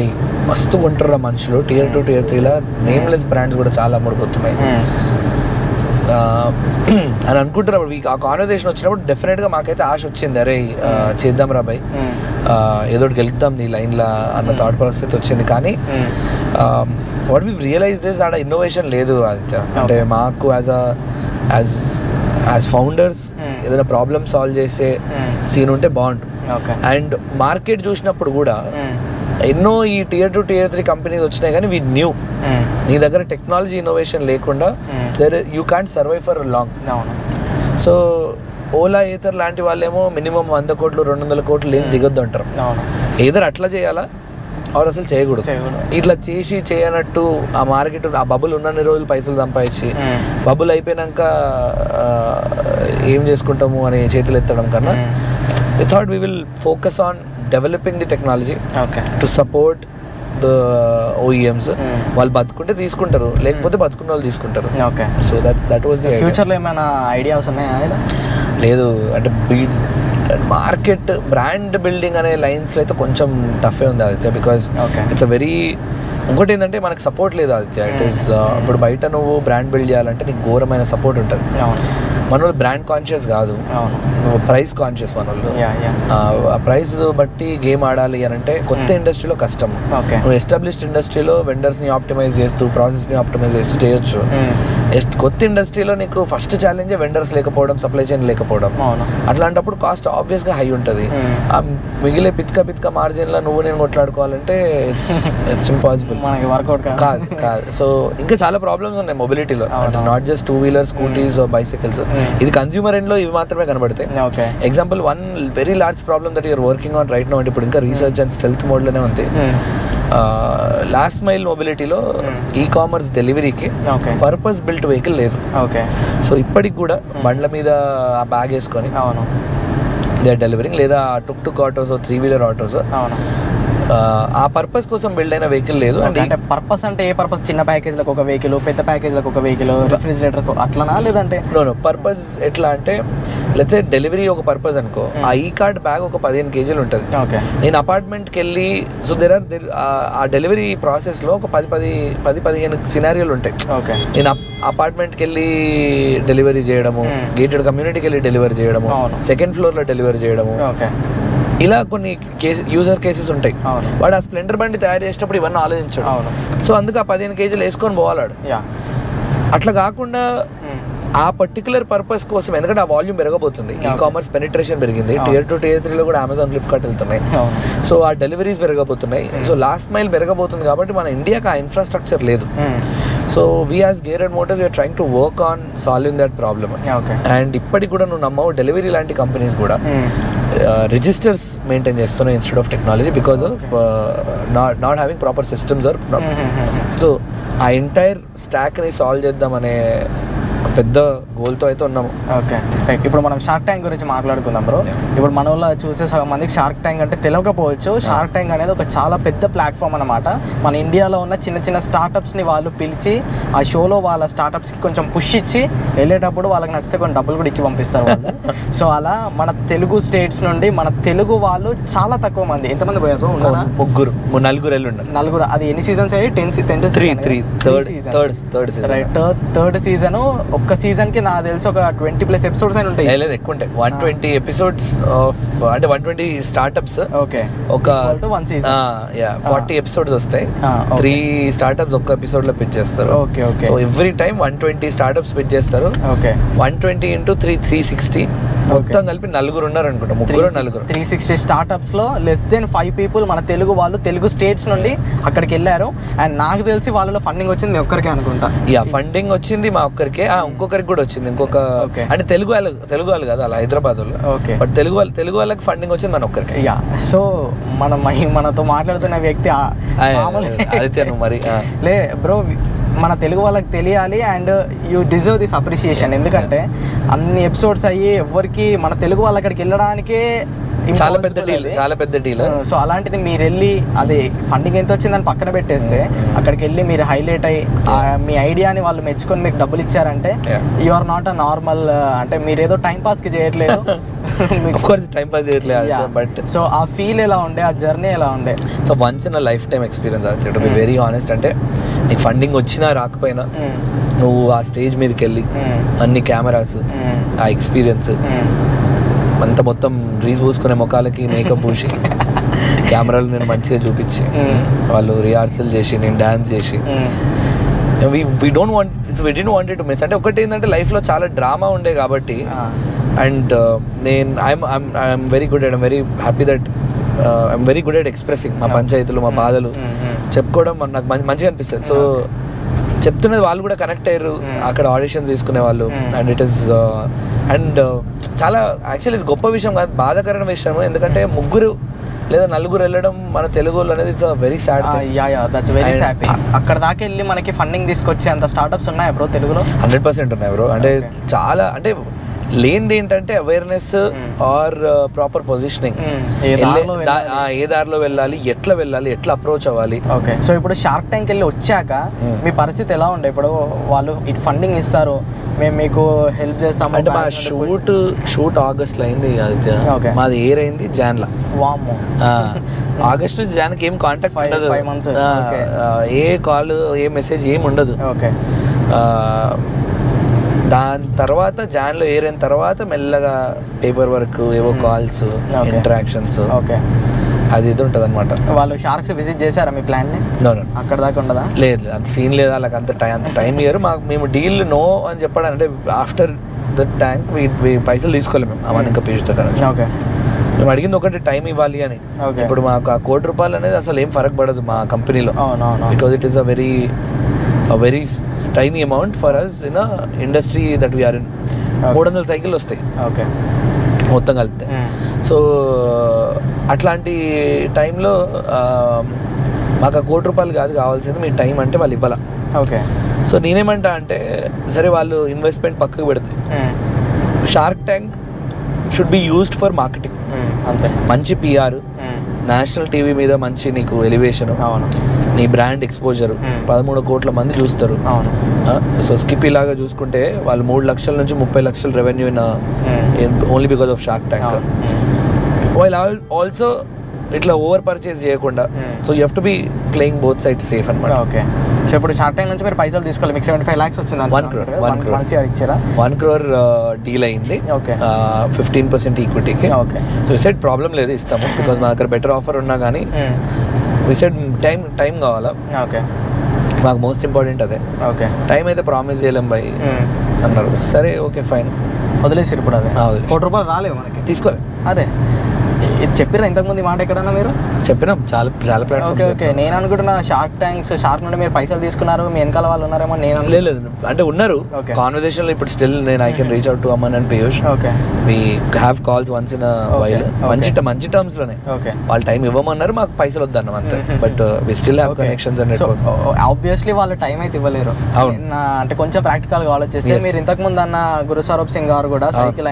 మస్తు కొంటారా మనుషులు, Tier 2 Tier 3 నేమ్లెస్ బ్రాండ్స్ కూడా చాలా అమ్ముడుపోతున్నాయి అని అనుకుంటున్నప్పుడు ఆ కాన్వర్జేషన్ వచ్చినప్పుడు డెఫినెట్గా మాకైతే ఆశ వచ్చింది, అరే చేద్దాం రా బాయ్, ఏదో గెలుద్దాం నీ లైన్లో అన్న థాట్ పరిస్థితి వచ్చింది. కానీ వాట్ వీ రియలైజ్ దిస్, ఆడ ఇన్నోవేషన్ లేదు ఆదిత్య. అంటే మాకు యాజ్ ఫౌండర్స్ ఏదైనా ప్రాబ్లమ్ సాల్వ్ చేసే సీన్ ఉంటే బాగుండు. అండ్ మార్కెట్ చూసినప్పుడు కూడా ఎన్నో ఈ Tier 2 Tier 3 కంపెనీస్ వచ్చినాయి, కానీ వీ న్యూ నీ దగ్గర టెక్నాలజీ ఇన్నోవేషన్ లేకుండా you can't survive for long. So Ola Ather లాంటి వాళ్ళేమో మినిమం 100 కోట్లు 200 కోట్లు ఏం దిగొద్దు అంటారు. ఏదర్ అట్లా చేయాలా ఆర్ అసలు చేయకూడదు. ఇట్లా చేయనట్టు ఆ మార్కెట్ ఆ బబుల్ ఉన్నన్ని రోజులు పైసలు సంపాదించి బబుల్ అయిపోయినాక ఏం చేసుకుంటాము అని చేతులు ఎత్తడం కన్నా we thought we will focus on developing the technology to support the OEMs. వాళ్ళు బతుకుంటే తీసుకుంటారు, లేకపోతే బతుకున్న వాళ్ళు తీసుకుంటారు. So that was the idea. ఫ్యూచర్లో ఏమైనా ఐడియాస్ ఉన్నాయా? లేదు, అంటే మార్కెట్ బ్రాండ్ బిల్డింగ్ అనే లైన్స్లో అయితే కొంచెం టఫే ఉంది Aditya, because it's a very, ఇంకోటి ఏంటంటే మనకు సపోర్ట్ లేదు ఆదిత్య. ఇట్ ఈస్ ఇప్పుడు బయట నువ్వు బ్రాండ్ బిల్డ్ చేయాలంటే నీకు ఘోరమైన సపోర్ట్ ఉంటుంది. మన వాళ్ళు బ్రాండ్ కాన్షియస్ కాదు, నువ్వు ప్రైస్ కాన్షియస్. మన వాళ్ళు ఆ ప్రైస్ బట్టి గేమ్ ఆడాలి అని అంటే కొత్త ఇండస్ట్రీలో కష్టం. నువ్వు ఎస్టాబ్లిష్డ్ ఇండస్ట్రీలో వెండర్స్ని ఆప్టిమైజ్ చేస్తూ ప్రాసెస్ని ఆప్టిమైజ్ చేస్తూ చేయొచ్చు. కొత్త ఇండస్ట్రీలో నీకు ఫస్ట్ ఛాలెంజ్ వెండర్స్ లేకపోవడం, సప్లై చైన్ లేకపోవడం. అట్లాంటప్పుడు కాస్ట్ ఆబ్వియస్గా హై ఉంటుంది. ఆ మిగిలే పిత్క మార్జిన్లో నువ్వు నేను కొట్లాడుకోవాలంటే ఇట్స్ ఇంపాసిబుల్, కాదు. సో ఇంకా చాలా ప్రాబ్లమ్స్ ఉన్నాయి మొబిలిటీలో. Not just 2-wheeler scooties, bicycles. ఇది కన్స్యూమర్ ఎండ్ లో ఇవి మాత్రమే కనబడతాయి. Example, one very large problem that you are working on right now, అంటే ఇప్పుడు ఇంకా రీసెర్చ్ అండ్ స్టెల్త్ మోడ్ లోనే ఉంది. లాస్ట్ మైల్ మొబిలిటీలో ఈ-కామర్స్ డెలివరీకి పర్పస్ బిల్ట్ వెహికల్ లేదు. సో ఇప్పటికి కూడా బండ్ల మీద ఆ బ్యాగ్ వేసుకొని దే ఆర్ డెలివరింగ్, లేదా టుక్ ఆటోస్, 3-wheeler ఆటోస్ ఆ పర్పస్ కోసం బిల్డ్ అయిన వెహికల్ లేదు. అంటే పర్పస్ అంటే ఏ పర్పస్? చిన్న ప్యాకేజ్లకు ఒక వెహికల్, పెద్ద ప్యాకేజ్లకు ఒక వెహికల్, రిఫ్రిజిరేటర్స్ అట్లానా? లేదంటే నో పర్పస్ ఎట్లా అంటే, లెట్స్ సే డెలివరీ ఒక పర్పస్ అనుకో, ఆ ఈ కార్డ్ బ్యాగ్ ఒక 15 kg ఉంటుంది. నేను అపార్ట్మెంట్కి వెళ్ళి, సో ఆ డెలివరీ ప్రాసెస్లో ఒక 10-15 సినారియోలు ఉంటాయి. నేను అపార్ట్మెంట్కి వెళ్ళి డెలివరీ చేయడము, గేటెడ్ కమ్యూనిటీకి వెళ్ళి డెలివరీ చేయడము, సెకండ్ ఫ్లోర్లో డెలివరీ చేయడము, ఇలా కొన్ని యూజర్ కేసెస్ ఉంటాయి. వాడు ఆ స్ప్లెండర్ బండి తయారు చేసేటప్పుడు ఇవన్నీ ఆలోచించాడు. సో అందుకు ఆ 15 kg వేసుకొని పోవాలాడు. అట్లా కాకుండా ఆ పర్టికులర్ పర్పస్ కోసం, ఎందుకంటే ఆ వాల్యూమ్ పెరగబోతుంది, ఈ-కామర్స్ పెనిట్రేషన్ పెరిగింది, Tier 2 Tier 3 కూడా అమెజాన్, ఫ్లిప్కార్ట్ వెళ్తున్నాయి. సో ఆ డెలివరీస్ పెరగబోతున్నాయి. సో లాస్ట్ మైల్ పెరగబోతుంది కాబట్టి మన ఇండియాకి ఆ ఇన్ఫ్రాస్ట్రక్చర్ లేదు. So we as gear and motors we're trying to work on solving that problem. And ఇప్పటికి కూడా నువ్వు నమ్మవు, డెలివరీ లాంటి కంపెనీస్ కూడా రిజిస్టర్స్ మెయింటైన్ చేస్తున్నాయి instead of technology because of not having proper systems or. So ఆ entire స్టాక్ని solve చేద్దామనే ఒక పెద్ద గోల్తో అయితే ఉన్నాము. Okay right. ఇప్పుడు మనం షార్క్ ట్యాంక్ గురించి మాట్లాడుకుందాం బ్రో. ఇప్పుడు మన వాళ్ళు చూసే సగం మందికి షార్క్ ట్యాంక్ అంటే తెలియకపోవచ్చు. షార్క్ ట్యాంక్ అనేది ఒక చాలా పెద్ద ప్లాట్ఫామ్ అనమాట. మన ఇండియాలో ఉన్న చిన్న చిన్న స్టార్టప్స్ని వాళ్ళు పిలిచి ఆ షోలో వాళ్ళ స్టార్టప్స్కి కొంచెం పుష్ ఇచ్చి వెళ్ళేటప్పుడు వాళ్ళకి నచ్చితే కొన్ని డబ్బులు కూడా ఇచ్చి పంపిస్తారు వాళ్ళు. సో అలా మన తెలుగు స్టేట్స్ నుండి మన తెలుగు వాళ్ళు చాలా తక్కువ మంది, ఎంతమంది పోయారు? నలుగురు నలుగురు. అది ఎన్ని సీజన్స్ అయ్యి? 10 థర్డ్ సీజన్. ఒక్క సీజన్ కి నాకు తెలిసి ఒక 20+ ఎపిసోడ్స్ అని ఉంటాయి. లేదు, ఎక్కువ ఉంటాయి. 120 ఎపిసోడ్స్ ఆఫ్ అంటే 120 స్టార్టప్స్. ఓకే. ఒక 40 ఎపిసోడ్స్ వస్తాయి. 3 స్టార్టప్స్ ఒక్క ఎపిసోడ్ లో పిచ్ చేస్తారు. Okay okay. So every time 120 startups pitch చేస్తారు. ఓకే. 120 × 3 360 మొత్తం కలిపి నలుగురు ఉన్నారు అనుకుంటా, నలుగురు 360 స్టార్టప్స్ లో లెస్ దెన్ 5 people మన తెలుగు వాళ్ళు తెలుగు స్టేట్స్ నుండి అక్కడికి వెళ్ళారు. అండ్ నాకు తెలిసి వాళ్ళలో ఫండింగ్ వచ్చింది మీ ఒక్కరికే అనుకుంటా. ఫండింగ్ వచ్చింది మా ఒక్కరికే. ఇంకొకరికి కూడా వచ్చింది. ఇంకొక అంటే తెలుగు వాళ్ళు కాదు, అలా హైదరాబాద్ వాళ్ళు. ఓకే. బట్ తెలుగు వాళ్ళకి ఫండింగ్ వచ్చింది మన ఒక్కరికి. సో మనతో మాట్లాడుతున్న వ్యక్తి మరి లే బ్రో, మన తెలుగు వాళ్ళకి తెలియాలి. And you deserve this appreciation. ఎందుకంటే అన్ని ఎపిసోడ్స్ అయ్యి ఎవరికి మన తెలుగు వాళ్ళ అక్కడికి వెళ్ళడానికే చాలా పెద్ద డీల్. సో అలాంటిది మీరు వెళ్ళి అది ఫండింగ్ ఎంత వచ్చిందని పక్కన పెట్టేస్తే అక్కడికి వెళ్ళి మీరు హైలైట్ అయ్యి మీ ఐడియాని వాళ్ళు మెచ్చుకొని మీకు డబ్బులు ఇచ్చారంటే you are not a normal, అంటే మీరు ఏదో టైం పాస్ కి చేయట్లేదు. టైం పాస్ చేయట్లేదు. బట్ సో ఆ ఫీల్ ఎలా ఉండే, ఆ జర్నీ ఎలా ఉండే? So once in a lifetime టైం ఎక్స్పీరియన్స్ అది, టు బి వెరీ హానెస్ట్. అంటే నీకు ఫండింగ్ వచ్చినా రాకపోయినా నువ్వు ఆ స్టేజ్ మీదకి వెళ్ళి అన్ని కెమెరాస్, ఆ ఎక్స్పీరియన్స్ అంతా మొత్తం గ్రీజ్ పూసుకునే ముఖాలకి మేకప్ పూసి కెమెరాలు నేను మంచిగా చూపించి వాళ్ళు రిహార్సల్ చేసి నేను డాన్స్ చేసి we didn't want it to miss. అంటే ఒకటి ఏంటంటే లైఫ్లో చాలా డ్రామా ఉండే కాబట్టి. And I'm very good and very happy that I'm very good at expressing మా పంచాయతీలు, మా బాధలు చెప్పుకోవడం నాకు మంచిగా అనిపిస్తుంది. సో చెప్తున్నది వాళ్ళు కూడా కనెక్ట్ అయ్యారు అక్కడ ఆడిషన్స్ తీసుకునే వాళ్ళు. అండ్ ఇట్ ఈస్ అండ్ చాలా యాక్చువల్లీ ఇది గొప్ప విషయం కాదు, బాధాకరమైన విషయం. ఎందుకంటే ముగ్గురు లేదా నలుగురు వెళ్ళడం మన తెలుగు అనేది it's very sad. That's very sad. అక్కడ దాకా వెళ్ళి మనకి ఫండింగ్ తీసుకొచ్చే అంత స్టార్టప్స్ ఉన్నాయా బ్రో తెలుగులో? 100% ఉన్నాయి బ్రో. అంటే చాలా అంటే లేనిది ఏంటంటే అవేర్నెస్ ఆర్ ప్రాపర్ పొజిషనింగ్. ఏ దారిలో వెళ్ళాలి, ఎట్లా అప్రోచ్ అవ్వాలి. ఓకే. సో ఇప్పుడు షార్క్ ట్యాంక్ వెళ్ళి వచ్చాక మీ పరిస్థితి ఎలా ఉండే? ఇప్పుడు వాళ్ళు ఇటు ఫండింగ్ ఇస్తారు, మేము మీకు హెల్ప్ చేస్తాము అంటే మా షూట్ ఆగస్ట్లో అయింది. మాది ఎయిర్ అయింది జాన్లో. ఆగస్ట్ నుంచి జాన్కి ఏం కాంటాక్ట్ ఉండదు, ఏ కాల్ ఏ మెసేజ్ ఏం ఉండదు. ఓకే. దాని తర్వాత జాన్లో ఎయిర్ అయిన తర్వాత మెల్లగా పేపర్ వర్క్, ఏవో కాల్స్, ఇంటరాక్షన్స్, అది ఇది ఉంటుంది అనమాట. వాళ్ళు షార్క్స్ విజిట్ చేశారా మీ ప్లాన్ ని? అక్కడ దాకా ఉండదా? లేదు, అంత సీన్ లేదు వాళ్ళకి, అంత టైం ఇయ్యరు మాకు. మేము డీల్ నో అని చెప్పడం అంటే ఆఫ్టర్ ద ట్యాంక్ పైసలు తీసుకోలేము మేము అవన్నీ ఇంకా పీచుతో కదా. మేము అడిగింది ఒకటి టైం ఇవ్వాలి అని. ఇప్పుడు మాకు ఆ ₹1,00,00,000 అనేది అసలు ఏం ఫరక్ పడదు మా కంపెనీలో, because it is a very tiny amount for us in a industry that we are in. 300 cycle వస్తాయి మొత్తం కలిపితే. సో అట్లాంటి టైంలో మాకు ₹1,00,00,000 కాదు కావాల్సింది, మీ టైం అంటే వాళ్ళు ఇవ్వాల. ఓకే. సో నేనేమంటా అంటే సరే వాళ్ళు ఇన్వెస్ట్మెంట్ పక్కకు పెడితే shark tank should be used for marketing. మంచి PR, నేషనల్ టీవీ మీద మంచి నీకు ఎలివేషన్, నీ బ్రాండ్ ఎక్స్పోజర్, 13 కోట్ల మంది చూస్తారు. సో స్కిప్పీ లాగా చూసుకుంటే వాళ్ళు 3 లక్షల నుంచి 30 లక్షల revenue only because of shark tank. While also ఇట్లా ఓవర్ పర్చేస్ చేయకుండా, so you have to be playing both side safe అనమాట. ఓకే. సో ఇప్పుడు షార్క్ ట్యాంక్ నుంచి మీరు పైసలు తీసుకోవాలి, మీకు 75 lakhs వచ్చింది. 1 crore డీల్ అయింది, 15% ఈక్విటీకి. సో ఈ సైడ్ ప్రాబ్లం లేదు, ఇస్తాము, బికాస్ మా దగ్గర బెటర్ ఆఫర్ ఉన్నా కానీ వి సెడ్ టైం కావాలా. ఓకే. మాకు మోస్ట్ ఇంపార్టెంట్ అదే. ఓకే. టైం అయితే ప్రామిస్ చేయలేం భయ్ అన్నారు. సరే ఓకే ఫైన్ వదిలేసి ఇప్పుడు అదే ₹1,00,00,000 రాలేదు మనకి, తీసుకోలే. అదే ఇది చెప్పిరా ఇంతకుముందు ఈ మాట ఎక్కడన్నా మీరు? చెప్పినాం చాలా చాలా ఓకే ప్లాట్ఫామ్స్. ఓకే, నేను అనుకుంటున్నా షార్క్ నుండి మీరు పైసలు తీసుకున్నారు, మీ వెనకాల వాళ్ళు ఉన్నారేమో నేను లేదు అంటే ఉన్నారు Okay. కాన్వర్సేషన్ లో. ఇప్పుడు స్టిల్ నేను I can reach out to Aman and Piyush. Okay we have calls once in while. మంచి టర్మ్స్ లోనే. ఓకే వాళ్ళు టైం ఇవ్వమన్నారు, మాకు పైసలు వద్దన్నాం అంతే. But we still have connections and network. Obviously వాళ్ళు టైం అయితే ఇవ్వలేరు. అవును. అంటే కొంచెం ప్రాక్టికల్ గా ఆలోచిస్తే Yes. మీరు ఇంతకు ముందు అన్న గురు సౌరభ్ సింగ్ గారు కూడా సైకిల్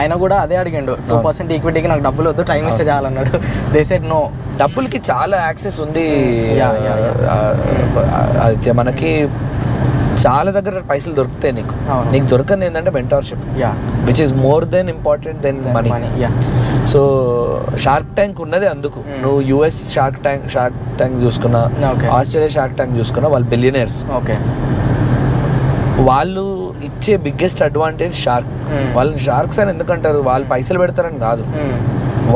ఆయన కూడా అదే అడిగిండు, 2% ఈక్విటీకి నాకు డబ్బులు వద్దు, టైం ఇస్తే చాలన్నాడు. They said no. డబ్బులకి చాలా యాక్సెస్ ఉంది Yeah. ఆదిత్య. మనకి చాలా దగ్గర పైసలు దొరుకుతాయి నీకు. అవును. నీకు దొరకంది ఏంటంటే mentorship, yeah which is more than important than money. Yeah so Shark Tank ఉన్నదే అందుకు. నువ్వు యుఎస్ షార్క్ ట్యాంక్ చూసుకున్నా, Okay. ఆస్ట్రేలియా షార్క్ ట్యాంక్ చూసుకున్నా, వాళ్ళు బిలియనర్స్. ఓకే వాళ్ళు ఇచ్చే బిగ్గెస్ట్ అడ్వాంటేజ్ షార్క్. వాళ్ళని షార్క్స్ అని ఎందుకంటారు? వాళ్ళు పైసలు పెడతారని కాదు,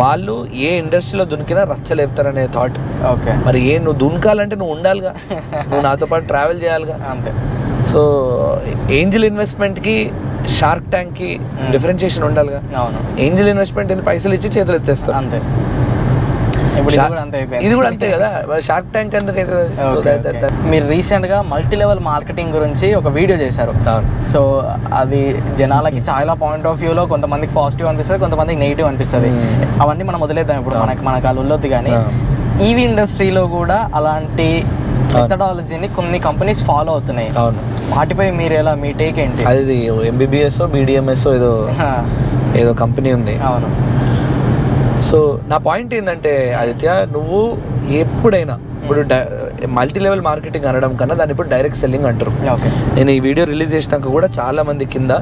వాళ్ళు ఏ ఇండస్ట్రీలో దునికినా రచ్చలేపుతారనే థాట్. ఓకే మరి నువ్వు దునకాలంటే నువ్వు ఉండాలిగా, నువ్వు నాతో పాటు ట్రావెల్ చేయాలిగా. అంతే. సో ఏంజిల్ ఇన్వెస్ట్మెంట్కి షార్క్ ట్యాంక్కి డిఫరెన్షియేషన్ ఉండాలిగా. అవును ఏంజిల్ ఇన్వెస్ట్మెంట్ ఏంది? పైసలు ఇచ్చి చేతులు ఎత్తేస్తారు. అంతే. ఇప్పుడు ఇది కూడా అంతే అయిపోయింది. ఇది కూడా అంతే కదా. షార్క్ ట్యాంక్ ఎందుకు అవుతుంది? So Okay. మీరు రీసెంట్గా మల్టీ లెవెల్ మార్కెటింగ్ గురించి ఒక వీడియో చేశారు. సో అది జనాలకి చాలా పాయింట్ ఆఫ్ వ్యూలో కొంతమందికి పాజిటివ్ అనిపిస్తుంది, కొంతమందికి నెగిటివ్ అనిపిస్తుంది. అవన్నీ మనం వదిలేద్దాం ఇప్పుడు, మనకు వాళ్ళు వెళ్ళొద్దు. కానీ ఈవీ ఇండస్ట్రీలో కూడా అలాంటి మెథడాలజీని కొన్ని కంపెనీస్ ఫాలో అవుతున్నాయి. అవును. వాటిపై మీరు ఎలా, మీ టేక్ ఏంటి? అది ఎంబీబీఎస్ BDMS ఏదో కంపెనీ ఉంది. అవును. సో నా పాయింట్ ఏంటంటే ఆదిత్య, నువ్వు ఎప్పుడైనా ఇప్పుడు మల్టీ లెవెల్ మార్కెటింగ్ అనడం కన్నా దాన్ని ఇప్పుడు డైరెక్ట్ సెల్లింగ్ అంటారు. నేను ఈ వీడియో రిలీజ్ చేసినాక కూడా చాలా మంది కింద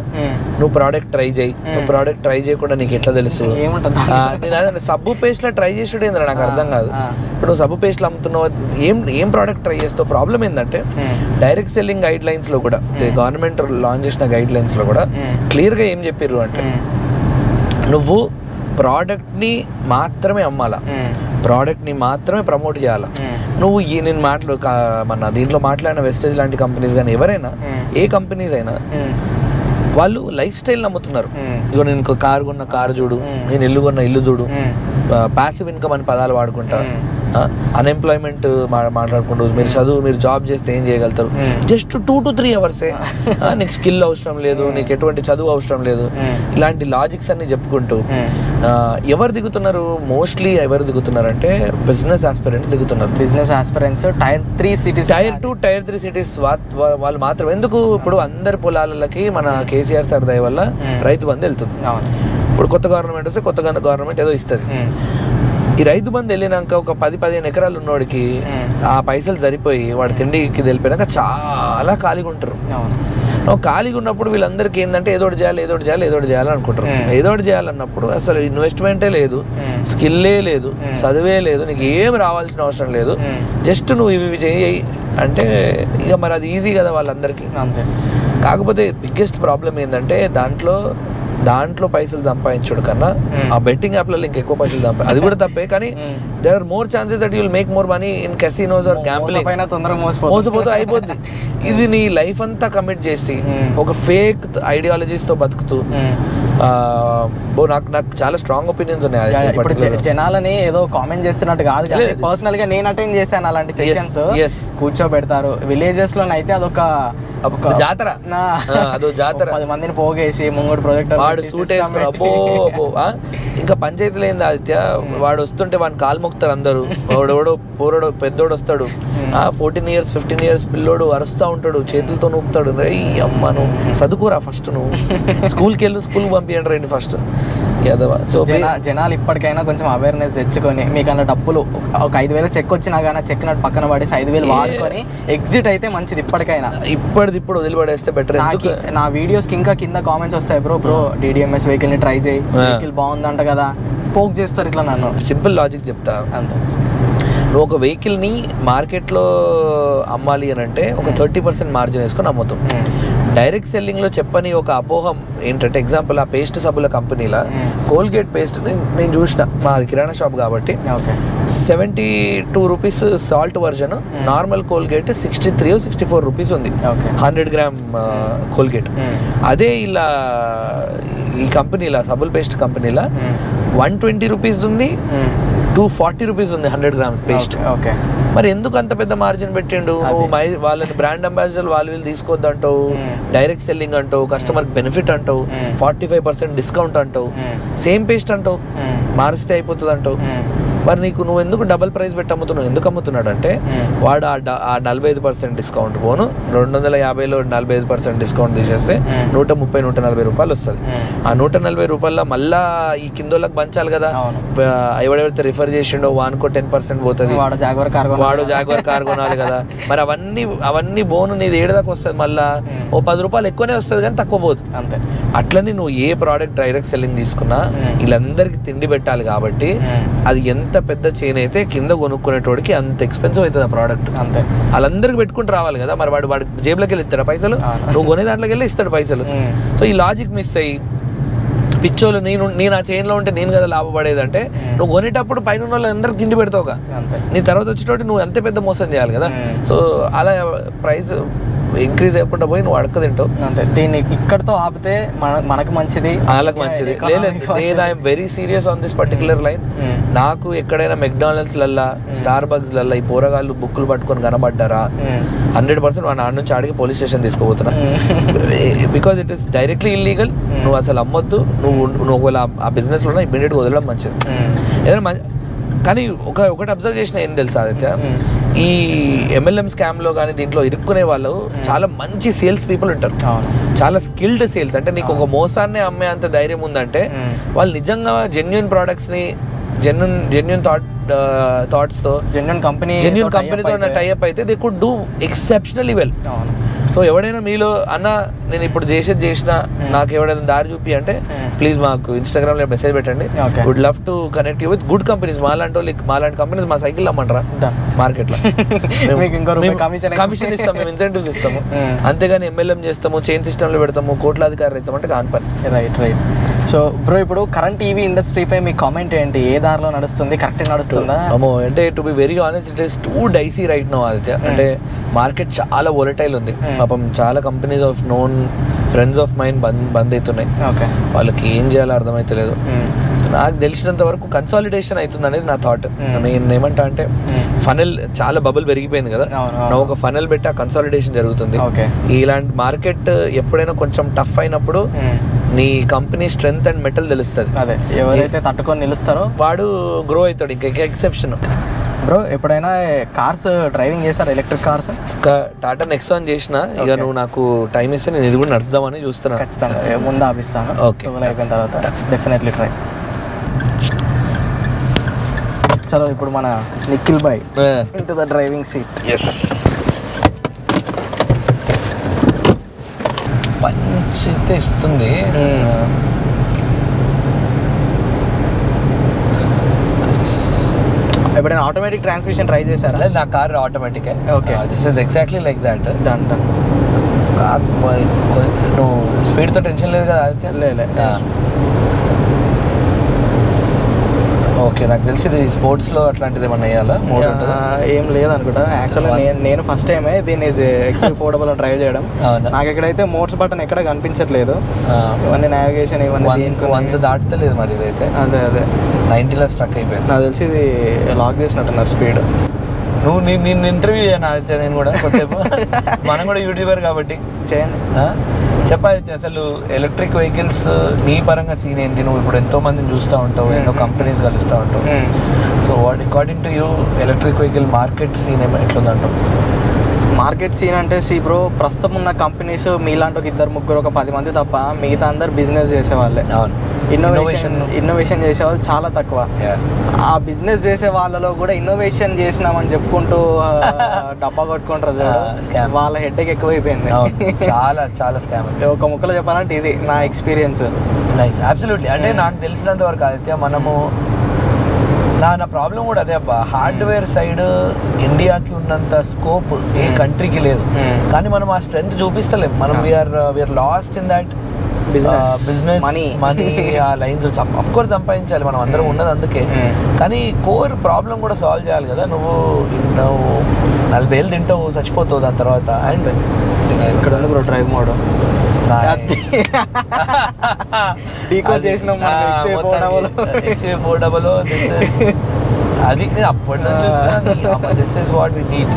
నువ్వు ప్రోడక్ట్ ట్రై చేయి, నువ్వు ప్రోడక్ట్ ట్రై చేయకుండా నీకు ఎట్లా తెలుసు? నేను అదే సబ్బు పేస్ట్లో ట్రై చేసుడు ఏంద్రా నాకు అర్థం కాదు. ఇప్పుడు నువ్వు సబ్బు పేస్ట్లు అమ్ముతున్నావు, ఏం ప్రోడక్ట్ ట్రై చేస్తావు? ప్రాబ్లం ఏంటంటే డైరెక్ట్ సెల్లింగ్ గైడ్ లైన్స్లో కూడా, గవర్నమెంట్ లాంచ్ చేసిన గైడ్ లైన్స్లో కూడా క్లియర్గా ఏం చెప్పారు అంటే, నువ్వు ప్రోడక్ట్ని మాత్రమే అమ్మాలా, ప్రోడక్ట్ని మాత్రమే ప్రమోట్ చేయాలా. నువ్వు నేను మన దీంట్లో మాట్లాడిన వెస్టేజ్ లాంటి కంపెనీస్ కానీ ఎవరైనా, ఏ కంపెనీస్ అయినా, వాళ్ళు లైఫ్ స్టైల్ నమ్ముతున్నారు. ఇగో నేను కారు కొన్న కారు చూడు, నేను ఇల్లు కొన్న ఇల్లు చూడు, ప్యాసివ్ ఇన్కమ్ అని పదాలు వాడుకుంటా, అన్ఎంప్లాయ్మెంట్ మాట్లాడుకుంటూ మీరు జాబ్ చేస్తే ఏం చేయగలుగుతారు? జస్ట్ 2 to 3 hours, నీకు స్కిల్ అవసరం లేదు, నీకు ఎటువంటి చదువు అవసరం లేదు, ఇలాంటి లాజిక్స్ అన్ని చెప్పుకుంటూ ఎవరు దిగుతున్నారు? మోస్ట్లీ ఎవరు దిగుతున్నారు అంటే బిజినెస్ ఆస్పిరెంట్స్ దిగుతున్నారు. Business aspirants Tier 3 cities, Tier 2, Tier 3 cities వాళ్ళు మాత్రం. ఎందుకు? ఇప్పుడు అందరి పొలాలకి మన కేసీఆర్ సార్ దయ వల్ల రైతు బంధు వెళ్తుంది. ఇప్పుడు కొత్త గవర్నమెంట్ వస్తే కొత్త గవర్నమెంట్ ఏదో ఇస్తుంది. ఈ రైతు బంధు వెళ్ళినాక ఒక 10-15 ఎకరాలు ఉన్నోడికి ఆ పైసలు సరిపోయి వాడు తిండికి వెళ్ళిపోయినాక చాలా ఖాళీగా ఉంటారు. ఖాళీగా ఉన్నప్పుడు వీళ్ళందరికీ ఏంటంటే ఏదోటి చేయాలి అనుకుంటారు. ఏదోటి చేయాలన్నప్పుడు అసలు ఇన్వెస్ట్మెంటే లేదు, స్కిల్లే లేదు, చదువే లేదు, నీకు ఏం రావాల్సిన అవసరం లేదు, జస్ట్ నువ్వు ఇవి చేయి అంటే ఇక మరి అది ఈజీ కదా వాళ్ళందరికీ. కాకపోతే బిగ్గెస్ట్ ప్రాబ్లం ఏంటంటే దాంట్లో పైసలు సంపాదించడు కన్నా ఆ బెట్టింగ్ యాప్లలో ఇంకా ఎక్కువ పైసలు అది కూడా తప్పే. కానీ there are more chances that you will make more money in casinos or gambling. మోసపోతూ అయిపోద్ది. ఇది నీ లైఫ్ అంతా కమిట్ చేసి ఒక ఫేక్ ఐడియాలజీస్తో బతుకుతూ నాకు చాలా స్ట్రాంగ్ ఒపీనియన్స్ ఉన్నాయి. జనాలని ఏదో కామెంట్ చేస్తున్నట్టు కాదు, పర్సనల్ గా నేను అటెండ్ చేశాను అలాంటి సెషన్స్. కూర్చోబెడతారు విలేజెస్ లో అయితే అదొక జాతర, అదో జాతర. 10 మందిని పోగేసి ముంగడు ప్రొజెక్టర్ వాడు సూట్ వేసుకుని అబ్బో ఇంకా పంచాయతీలు ఏంది ఆదిత్య, వాడు వస్తుంటే వాడిని కాలు మొక్కుతారు అందరూ. వాడెవడో పోరడో పెద్దోడు వస్తాడు, 14 years 15 years పిల్లోడు అరుస్తూ ఉంటాడు, చేతులతో నూపుతాడు. అమ్మ నువ్వు చదువుకోరా ఫస్ట్, నువ్వు స్కూల్కి పంపించండి రండి ఫస్ట్. సో జనాలు ఇప్పటికైనా కొంచెం అవేర్నెస్ తెచ్చుకొని, మీకన్నా డబ్బులు ఒక 5,000 చెక్ వచ్చినా కానీ చెక్కినట్టు పక్కన పడేసి 5,000 వాడుకొని ఎగ్జిట్ అయితే మంచిది. ఇప్పటికైనా ఇప్పుడు వదిలిపడేస్తే బెటర్. నా వీడియోస్కి ఇంకా కింద కామెంట్స్ వస్తాయి, బ్రో DDMS వెహికల్ ని ట్రై చేయి, వెహికల్ బాగుందంట కదా, పోక్ చేస్తారు ఇట్లా. నన్ను సింపుల్ లాజిక్ చెప్తా, నువ్వు ఒక వెహికల్ని మార్కెట్లో అమ్మాలి అని అంటే ఒక 30% మార్జిన్ వేసుకొని అమ్ముతావు. డైరెక్ట్ సెల్లింగ్లో చెప్పని ఒక అపోహం ఏంటంటే, ఎగ్జాంపుల్ ఆ పేస్ట్ సబ్బుల కంపెనీలో కోల్గేట్ పేస్ట్ నేను చూసిన, మాది కిరాణా షాప్ కాబట్టి 72 rupees salt version, normal Colgate 63-64 rupees ఉంది 100 గ్రామ్ కోల్గేట్. అదే ఇలా ఈ కంపెనీలో సబ్బుల పేస్ట్ కంపెనీలో 120 రూపీస్ ఉంది, 240 రూపీస్ ఉంది 100 గ్రామ్స్ పేస్ట్. మరి ఎందుకు అంత పెద్ద మార్జిన్ పెట్టిండు? వాళ్ళని బ్రాండ్ అంబాసిడర్ వాళ్ళు వీళ్ళు తీసుకోవద్దంటావు, డైరెక్ట్ సెల్లింగ్ అంటావు, కస్టమర్కి బెనిఫిట్ అంటావు, 45% డిస్కౌంట్ అంటావు, సేమ్ పేస్ట్ అంటావు, మారిస్తే అయిపోతుంది అంటావు. మరి నువ్వు ఎందుకు డబల్ ప్రైస్ పెట్టి అమ్ముతున్నావు? ఎందుకు అమ్ముతున్నాడు అంటే వాడు ఆ 45% డిస్కౌంట్ పోను 250లో 45% డిస్కౌంట్ తీసేస్తే 130-140 రూపాయలు వస్తుంది. ఆ 140 రూపాయల మళ్ళా ఈ కిందోళ్ళకి పంచాలి కదా, ఎవడెవరైతే రిఫర్ చేసిండో వానుకో 10% పోతుంది, వాడు జాగ్వర్ కార్ కొనాలి కదా. మరి అవన్నీ బోను నీది ఏడదాకా వస్తుంది, మళ్ళా ఓ 10 రూపాయలు ఎక్కువనే వస్తుంది కానీ తక్కువ పోతుంది. అంతే. అట్లనే నువ్వు ఏ ప్రోడక్ట్ డైరెక్ట్ సెల్లింగ్ తీసుకున్నా వీళ్ళందరికీ తిండి పెట్టాలి కాబట్టి అది ఎంత పెద్ద చైన్ అయితే కింద కొనుక్కునేటోడికి అంత ఎక్స్పెన్సివ్ అవుతుంది ఆ ప్రోడక్ట్. అంతే. వాళ్ళందరికి పెట్టుకుంటూ రావాలి కదా, మరి వాడు జేబులోకి వెళ్ళి ఇస్తాడు పైసలు, నువ్వు కొనే దాంట్లోకి వెళ్ళి ఇస్తాడు పైసలు. సో ఈ లాజిక్ మిస్ అయ్యి పిచ్చోళ్ళు నేను ఆ చైన్లో ఉంటే నేను కదా లాభపడేదంటే నువ్వు కొనేటప్పుడు పైన వాళ్ళు అందరికి తిండి పెడతావుగా, నీ తర్వాత వచ్చేటోటి నువ్వు అంతే పెద్ద మోసం చేయాలి కదా. సో అలా ప్రైస్ ఇంక్రీజ్ అయ్యకుండా పోయి నువ్వు అడక తింటావు. అంతే. దీన్ని ఇక్కడతో ఆపితే మనకు మంచిది, వాళ్ళకి మంచిది. లేదు, నేను I'm very serious on this particular line. నాకు ఎక్కడైనా మెక్డానల్డ్స్ లల్లా, స్టార్ బగ్స్ లల్లా ఈ పోరగాళ్ళు బుక్కులు పట్టుకొని కనబడ్డారా 100% వాడు ఆడ నుంచి ఆడికి పోలీస్ స్టేషన్ తీసుకోబోతున్నా. Because it is directly illegal. నువ్వు అసలు అమ్మొద్దు. నువ్వు ఒకవేళ ఆ బిజినెస్లో ఇమ్మీడియట్గా వదలడం మంచిది. ఏదైనా కానీ ఒకటి అబ్జర్వ్ చేసిన ఏం తెలుసా ఆదిత్య, ఈ MLM స్కామ్లో కానీ దీంట్లో ఇరుక్కునే వాళ్ళు చాలా మంచి సేల్స్ పీపుల్ ఉంటారు, చాలా స్కిల్డ్ సేల్స్. అంటే నీకు ఒక మోసాన్ని అమ్మే అంత ధైర్యం ఉందంటే వాళ్ళు నిజంగా జెన్యూన్ ప్రోడక్ట్స్ని జెన్యూన్ థాట్స్తో జెన్యూన్ కంపెనీతో టైఅప్ అయితే they could do exceptionally well. So ఎవడైనా మీలో అన్న నేను ఇప్పుడు చేసిన నాకు ఎవడైనా దారి చూపి అంటే ప్లీజ్ మాకు ఇన్స్టాగ్రామ్లో మెసేజ్ పెట్టండి. Would love to connect you with good companies. మాలాంటి కంపెనీస్ మా సైకిల్ అమ్మంటారా మార్కెట్లో, కమిషన్ ఇస్తాము, మేము ఇన్సెంటివ్స్ ఇస్తాము. అంతేగాని MLM చేస్తాము, చైన్ సిస్టంలో పెడతాము, కోట్లాధికారులు అవుతామంటే కాని పని. రైట్. సో బ్రో, ఇప్పుడు కరెంట్ టీవీ ఇండస్ట్రీపై మీ కామెంట్ ఏంటి? ఏ దారిలో నడుస్తుంది? కరెక్ట్గా నడుస్తుందా? అమ్మో, అంటే to be very honest it is too dicey right now Aditya. అంటే మార్కెట్ చాలా వోలటైల్ ఉంది. పాపం చాలా companies of known friends of mind బంద్ అవుతున్నాయి. వాళ్ళకి ఏం చేయాలో అర్థమైతలేదు. నాకు తెలిసినంత వరకు కన్సాలిడేషన్ అవుతుంది అనేది నా థాట్. నేను ఏమంటా అంటే ఫనల్ చాలా బబుల్ పెరిగిపోయింది కదా, నా ఒక ఫనల్ పెట్టి ఆ కన్సాలిడేషన్ జరుగుతుంది. ఇలాంటి మార్కెట్ ఎప్పుడైనా కొంచెం టఫ్ అయినప్పుడు నీ కంపెనీ స్ట్రెంగ్త్ అండ్ మెటల్ తెలుస్తుంది. అదే, ఎవరైతే తట్టుకొని నిలుస్తారో వాడు గ్రో అవుతాడు. ఇంకా ఎక్సెప్షన్. బ్రో, ఎప్పుడైనా కార్స్ డ్రైవింగ్ చేశారు? Electric cars? టాటా నెక్సాన్ చేసిన. ఇక నువ్వు నాకు టైం ఇస్తే నేను ఇది కూడా నడుపుదామని చూస్తున్నాను. ఖచ్చితంగా ముందు ఆపిస్తాను. ఓకే, అయిపోయిన తర్వాత డెఫినెట్లీ ట్రై. చలో, ఇప్పుడు మన Nikhil boy into the driving seat. Yes, పంచితే ఇస్తుంది. ఎప్పుడైనా ఆటోమేటిక్ ట్రాన్స్మిషన్ ట్రై చేశారా? లేదు, నా car automatic. Okay, this is exactly like that. Done. నువ్వు స్పీడ్తో టెన్షన్ లేదు కదా ఆదిత్య? లేదు. ఓకే, నాకు తెలిసి ఇది స్పోర్ట్స్లో అట్లాంటిది ఏమన్నా వేయాలా? ఏం లేదనుకుంటా. యాక్చువల్గా నేను ఫస్ట్ టైమే దీన్ని XUV400 డ్రైవ్ చేయడం. నాకు ఎక్కడైతే మోడ్స్ బటన్ ఎక్కడ కనిపించట్లేదు. ఇవన్నీ నావిగేషన్ ఇవన్నీ 100 దాటలేదు మరి ఇదైతే. అదే 90లో స్ట్రక్ అయిపోయింది. నాకు తెలిసి ఇది లాక్ చేసినట్టున్నారు స్పీడ్. నువ్వు నేను ఇంటర్వ్యూ చేయను ఆదిత్య, నేను కూడా కొద్దిసేపు. మనం కూడా యూట్యూబర్ కాబట్టి చేయండి. చెప్పాలి, అసలు ఎలక్ట్రిక్ వెహికల్స్ నీ పరంగా సీన్ ఏంటి? నువ్వు ఇప్పుడు ఎంతో మందిని చూస్తూ ఉంటావు, ఎన్నో కంపెనీస్ కలుస్తూ ఉంటావు. So what according to you electric vehicle market scene ఎట్లుందంటావు? మార్కెట్ సీన్ అంటే బ్రో, ప్రస్తుతం ఉన్న కంపెనీస్ మీలాంటి ఒక 2-3 ఒక 10 మంది తప్ప మిగతా అందరు బిజినెస్ చేసేవాళ్ళే. ఇన్నోవేషన్ చేసేవాళ్ళు చాలా తక్కువ. ఆ బిజినెస్ చేసే వాళ్ళలో కూడా ఇన్నోవేషన్ చేసినామని చెప్పుకుంటూ డబ్బా కొట్టుకుంటారు చూడు, వాళ్ళ హెడ్ఏక్ ఎక్కువైపోయింది. చాలా చాలా స్కామ్. ఒక ముక్కలో చెప్పాలంటే ఇది నా ఎక్స్పీరియన్స్. Nice, absolutely. అంటే నాకు తెలిసినంత వరకు ఆదిత్య, మనము నా ప్రాబ్లం కూడా అదే అబ్బా, హార్డ్వేర్ సైడ్ ఇండియాకి ఉన్నంత స్కోప్ ఏ కంట్రీకి లేదు. కానీ మనం ఆ స్ట్రెంగ్త్ చూపిస్తలేం. మనం we're lost in that business money ఆ లైన్స్. అఫ్ కోర్స్ సంపాదించాలి, మనం అందరం ఉన్నది అందుకే. కానీ కోర్ ప్రాబ్లం కూడా సాల్వ్ చేయాలి కదా. నువ్వు 40 ఏళ్ళు తింటావు, చచ్చిపోతావు దాని తర్వాత. అండ్ ఇక్కడ ఉంది బ్రో డ్రైవ్ మోడ్. అది నేను అప్పటి నుంచి చూస్తున్నాను. This is what we need.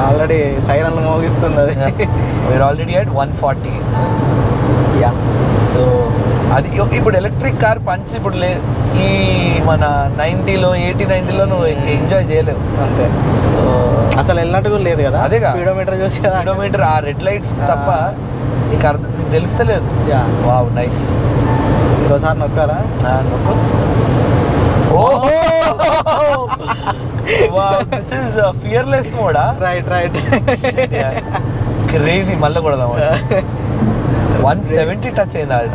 Already సైరన్లు మోగిస్తుంది అది. We are already at 140. Yeah. So అది ఇప్పుడు ఎలక్ట్రిక్ కార్ పంచి ఇప్పుడు ఈ మన 90లో 80-90లో నువ్వు ఎంజాయ్ చేయలేవు అంతే. సో అసలు వెళ్ళినట్టు కూడా లేదు కదా. అదే స్పీడోమీటర్ చూసి స్పీడోమీటర్ ఆ రెడ్ లైట్స్ తప్ప నీకు నీకు తెలుస్తలేదు. Wow nice. ఇంకోసారి నొక్కాలా? నొక్కు. ఓహో వావ్, దిస్ ఇస్ ఫియర్లెస్ మోడా. Right right. క్రేజీ. మళ్ళీ కొడదాం. 170 టచ్ అయింది. అది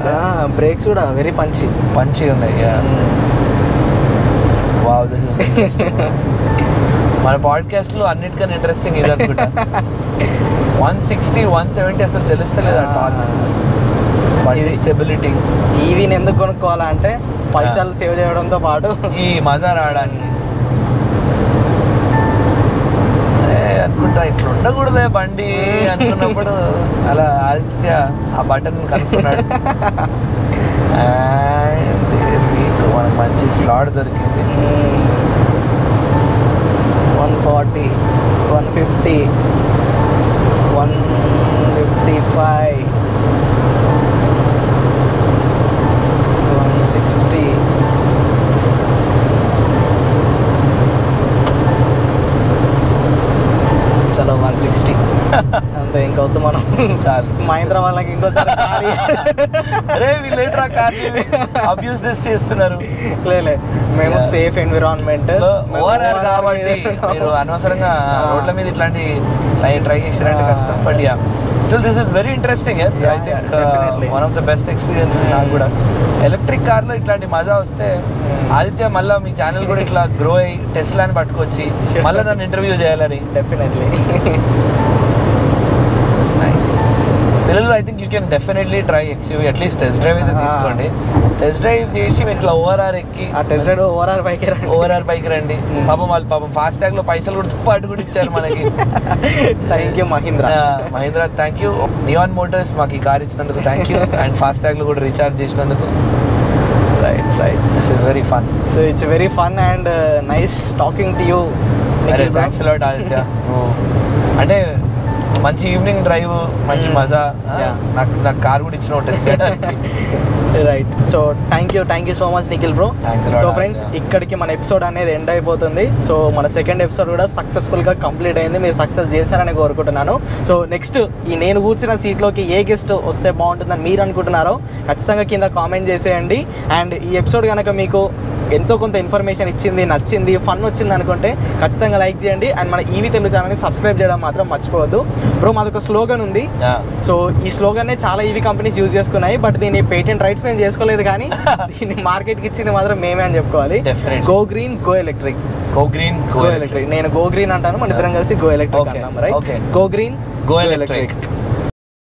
బ్రేక్స్ కూడా వెరీ పంచి ఉన్నాయి. Wow, this is interesting. మన పాడ్కాస్ట్లో అన్నిటికన్నా ఇంట్రెస్టింగ్ ఇది అనుకుంటా. 160 170 అసలు తెలుస్తలేదు ఆ టార్క్. బండి స్టెబిలిటీ. ఈవీని ఎందుకు కొనుక్కోవాలా అంటే పైసలు సేవ్ చేయడంతో పాటు ఈ మజా రావడానికి. అనుకుంటా ఇట్లా ఉండకూడదే బండి అనుకున్నప్పుడు అలా ఆదిత్య ఆ బటన్ కనుక్కున్నాడు. మీకు మనకు మంచి స్లాట్ దొరికింది. 140 150 155 160 చలో 160 అంతే. ఇంకొద్దు మనం చాలు. మహీంద్రా వాళ్ళకి ఇంకోసారి అరే వీళ్ళేట్రా కార్ అబ్యూస్ చేస్తున్నారు. లేలే, మేము సేఫ్ ఎన్విరాన్మెంట్ ఓవరాల్ కాబట్టి మీరు అనవసరంగా రోడ్ల మీద ఇట్లాంటి ట్రై చేసారంటే కష్టం. But yeah still this is very interesting. I think one of the best experiences నాకు కూడా. ఎలక్ట్రిక్ కార్లో ఇట్లాంటి మజా వస్తే ఆదిత్య మళ్ళీ మీ ఛానల్ కూడా ఇట్లా గ్రో అయ్యి టెస్లాని పట్టుకొచ్చి మళ్ళీ నన్ను ఇంటర్వ్యూ చేయాలని. డెఫినెట్లీ. నైస్. పిల్లలు I think you can definitely try XUV. At least test drive అయితే తీసుకోండి. టెస్ట్ డ్రైవ్ చేసి మీరు ఇట్లా ఓఆర్ఆర్ ఎక్కి ఆ టెస్ట్ డ్రైవ్ ఓఆర్ఆర్ బైక్ రండి. పాపం ఫాస్ట్ ట్యాగ్ లో పైసలు కూడా తుప్పాటు కూడా ఇచ్చారు మనకి. Thank you Mahindra thank you. Neon Motors మాకు ఈ కార్ ఇచ్చినందుకు thank you. And fast tag లో కూడా రీఛార్జ్ చేసినందుకు. Right. This is very fun. So it's very fun and nice talking to you. Thanks a lot Aditya. అంటే మంచి ఈవినింగ్ డ్రైవ్, మంచి మజా. నాకు కార్ కూడా ఇచ్చిన టెస్ట్ చేయడానికి. Right. So thank you so much Nikhil bro. So friends, ఇక్కడికి మన ఎపిసోడ్ అనేది ఎండ్ అయిపోతుంది. సో మన సెకండ్ ఎపిసోడ్ కూడా సక్సెస్ఫుల్గా కంప్లీట్ అయింది. మీరు సక్సెస్ చేశారని కోరుకుంటున్నాను. సో నెక్స్ట్ ఈ నేను కూర్చున్న సీట్లోకి ఏ గెస్ట్ వస్తే బాగుంటుందని మీరు అనుకుంటున్నారో ఖచ్చితంగా కింద కామెంట్ చేసేయండి. అండ్ ఈ ఎపిసోడ్ కనుక మీకు ఎంతో కొంత ఇన్ఫర్మేషన్ ఇచ్చింది, నచ్చింది, ఫన్ వచ్చింది అనుకుంటే ఖచ్చితంగా లైక్ చేయండి. అండ్ మన ఈవీ తెలుగు ఛానల్ని సబ్స్క్రైబ్ చేయడం మాత్రం మర్చిపోవద్దు. బ్రో మాదొక స్లోగన్ ఉంది. సో ఈ స్లోగన్నే చాలా ఈవీ కంపెనీస్ యూజ్ చేసుకున్నాయి. బట్ దీని పేటెంట్ రైట్స్ మేము చేసుకోలేదు, కానీ దీన్ని మార్కెట్కి ఇచ్చింది మాత్రం మేమే అని చెప్పుకోవాలి. Go green go electric. Go electric. నేను గో గ్రీన్ అంటాను, మన ఇద్దరం కలిసి గో ఎలక్ట్రిక్ అంటాం. Right. Go green go electric.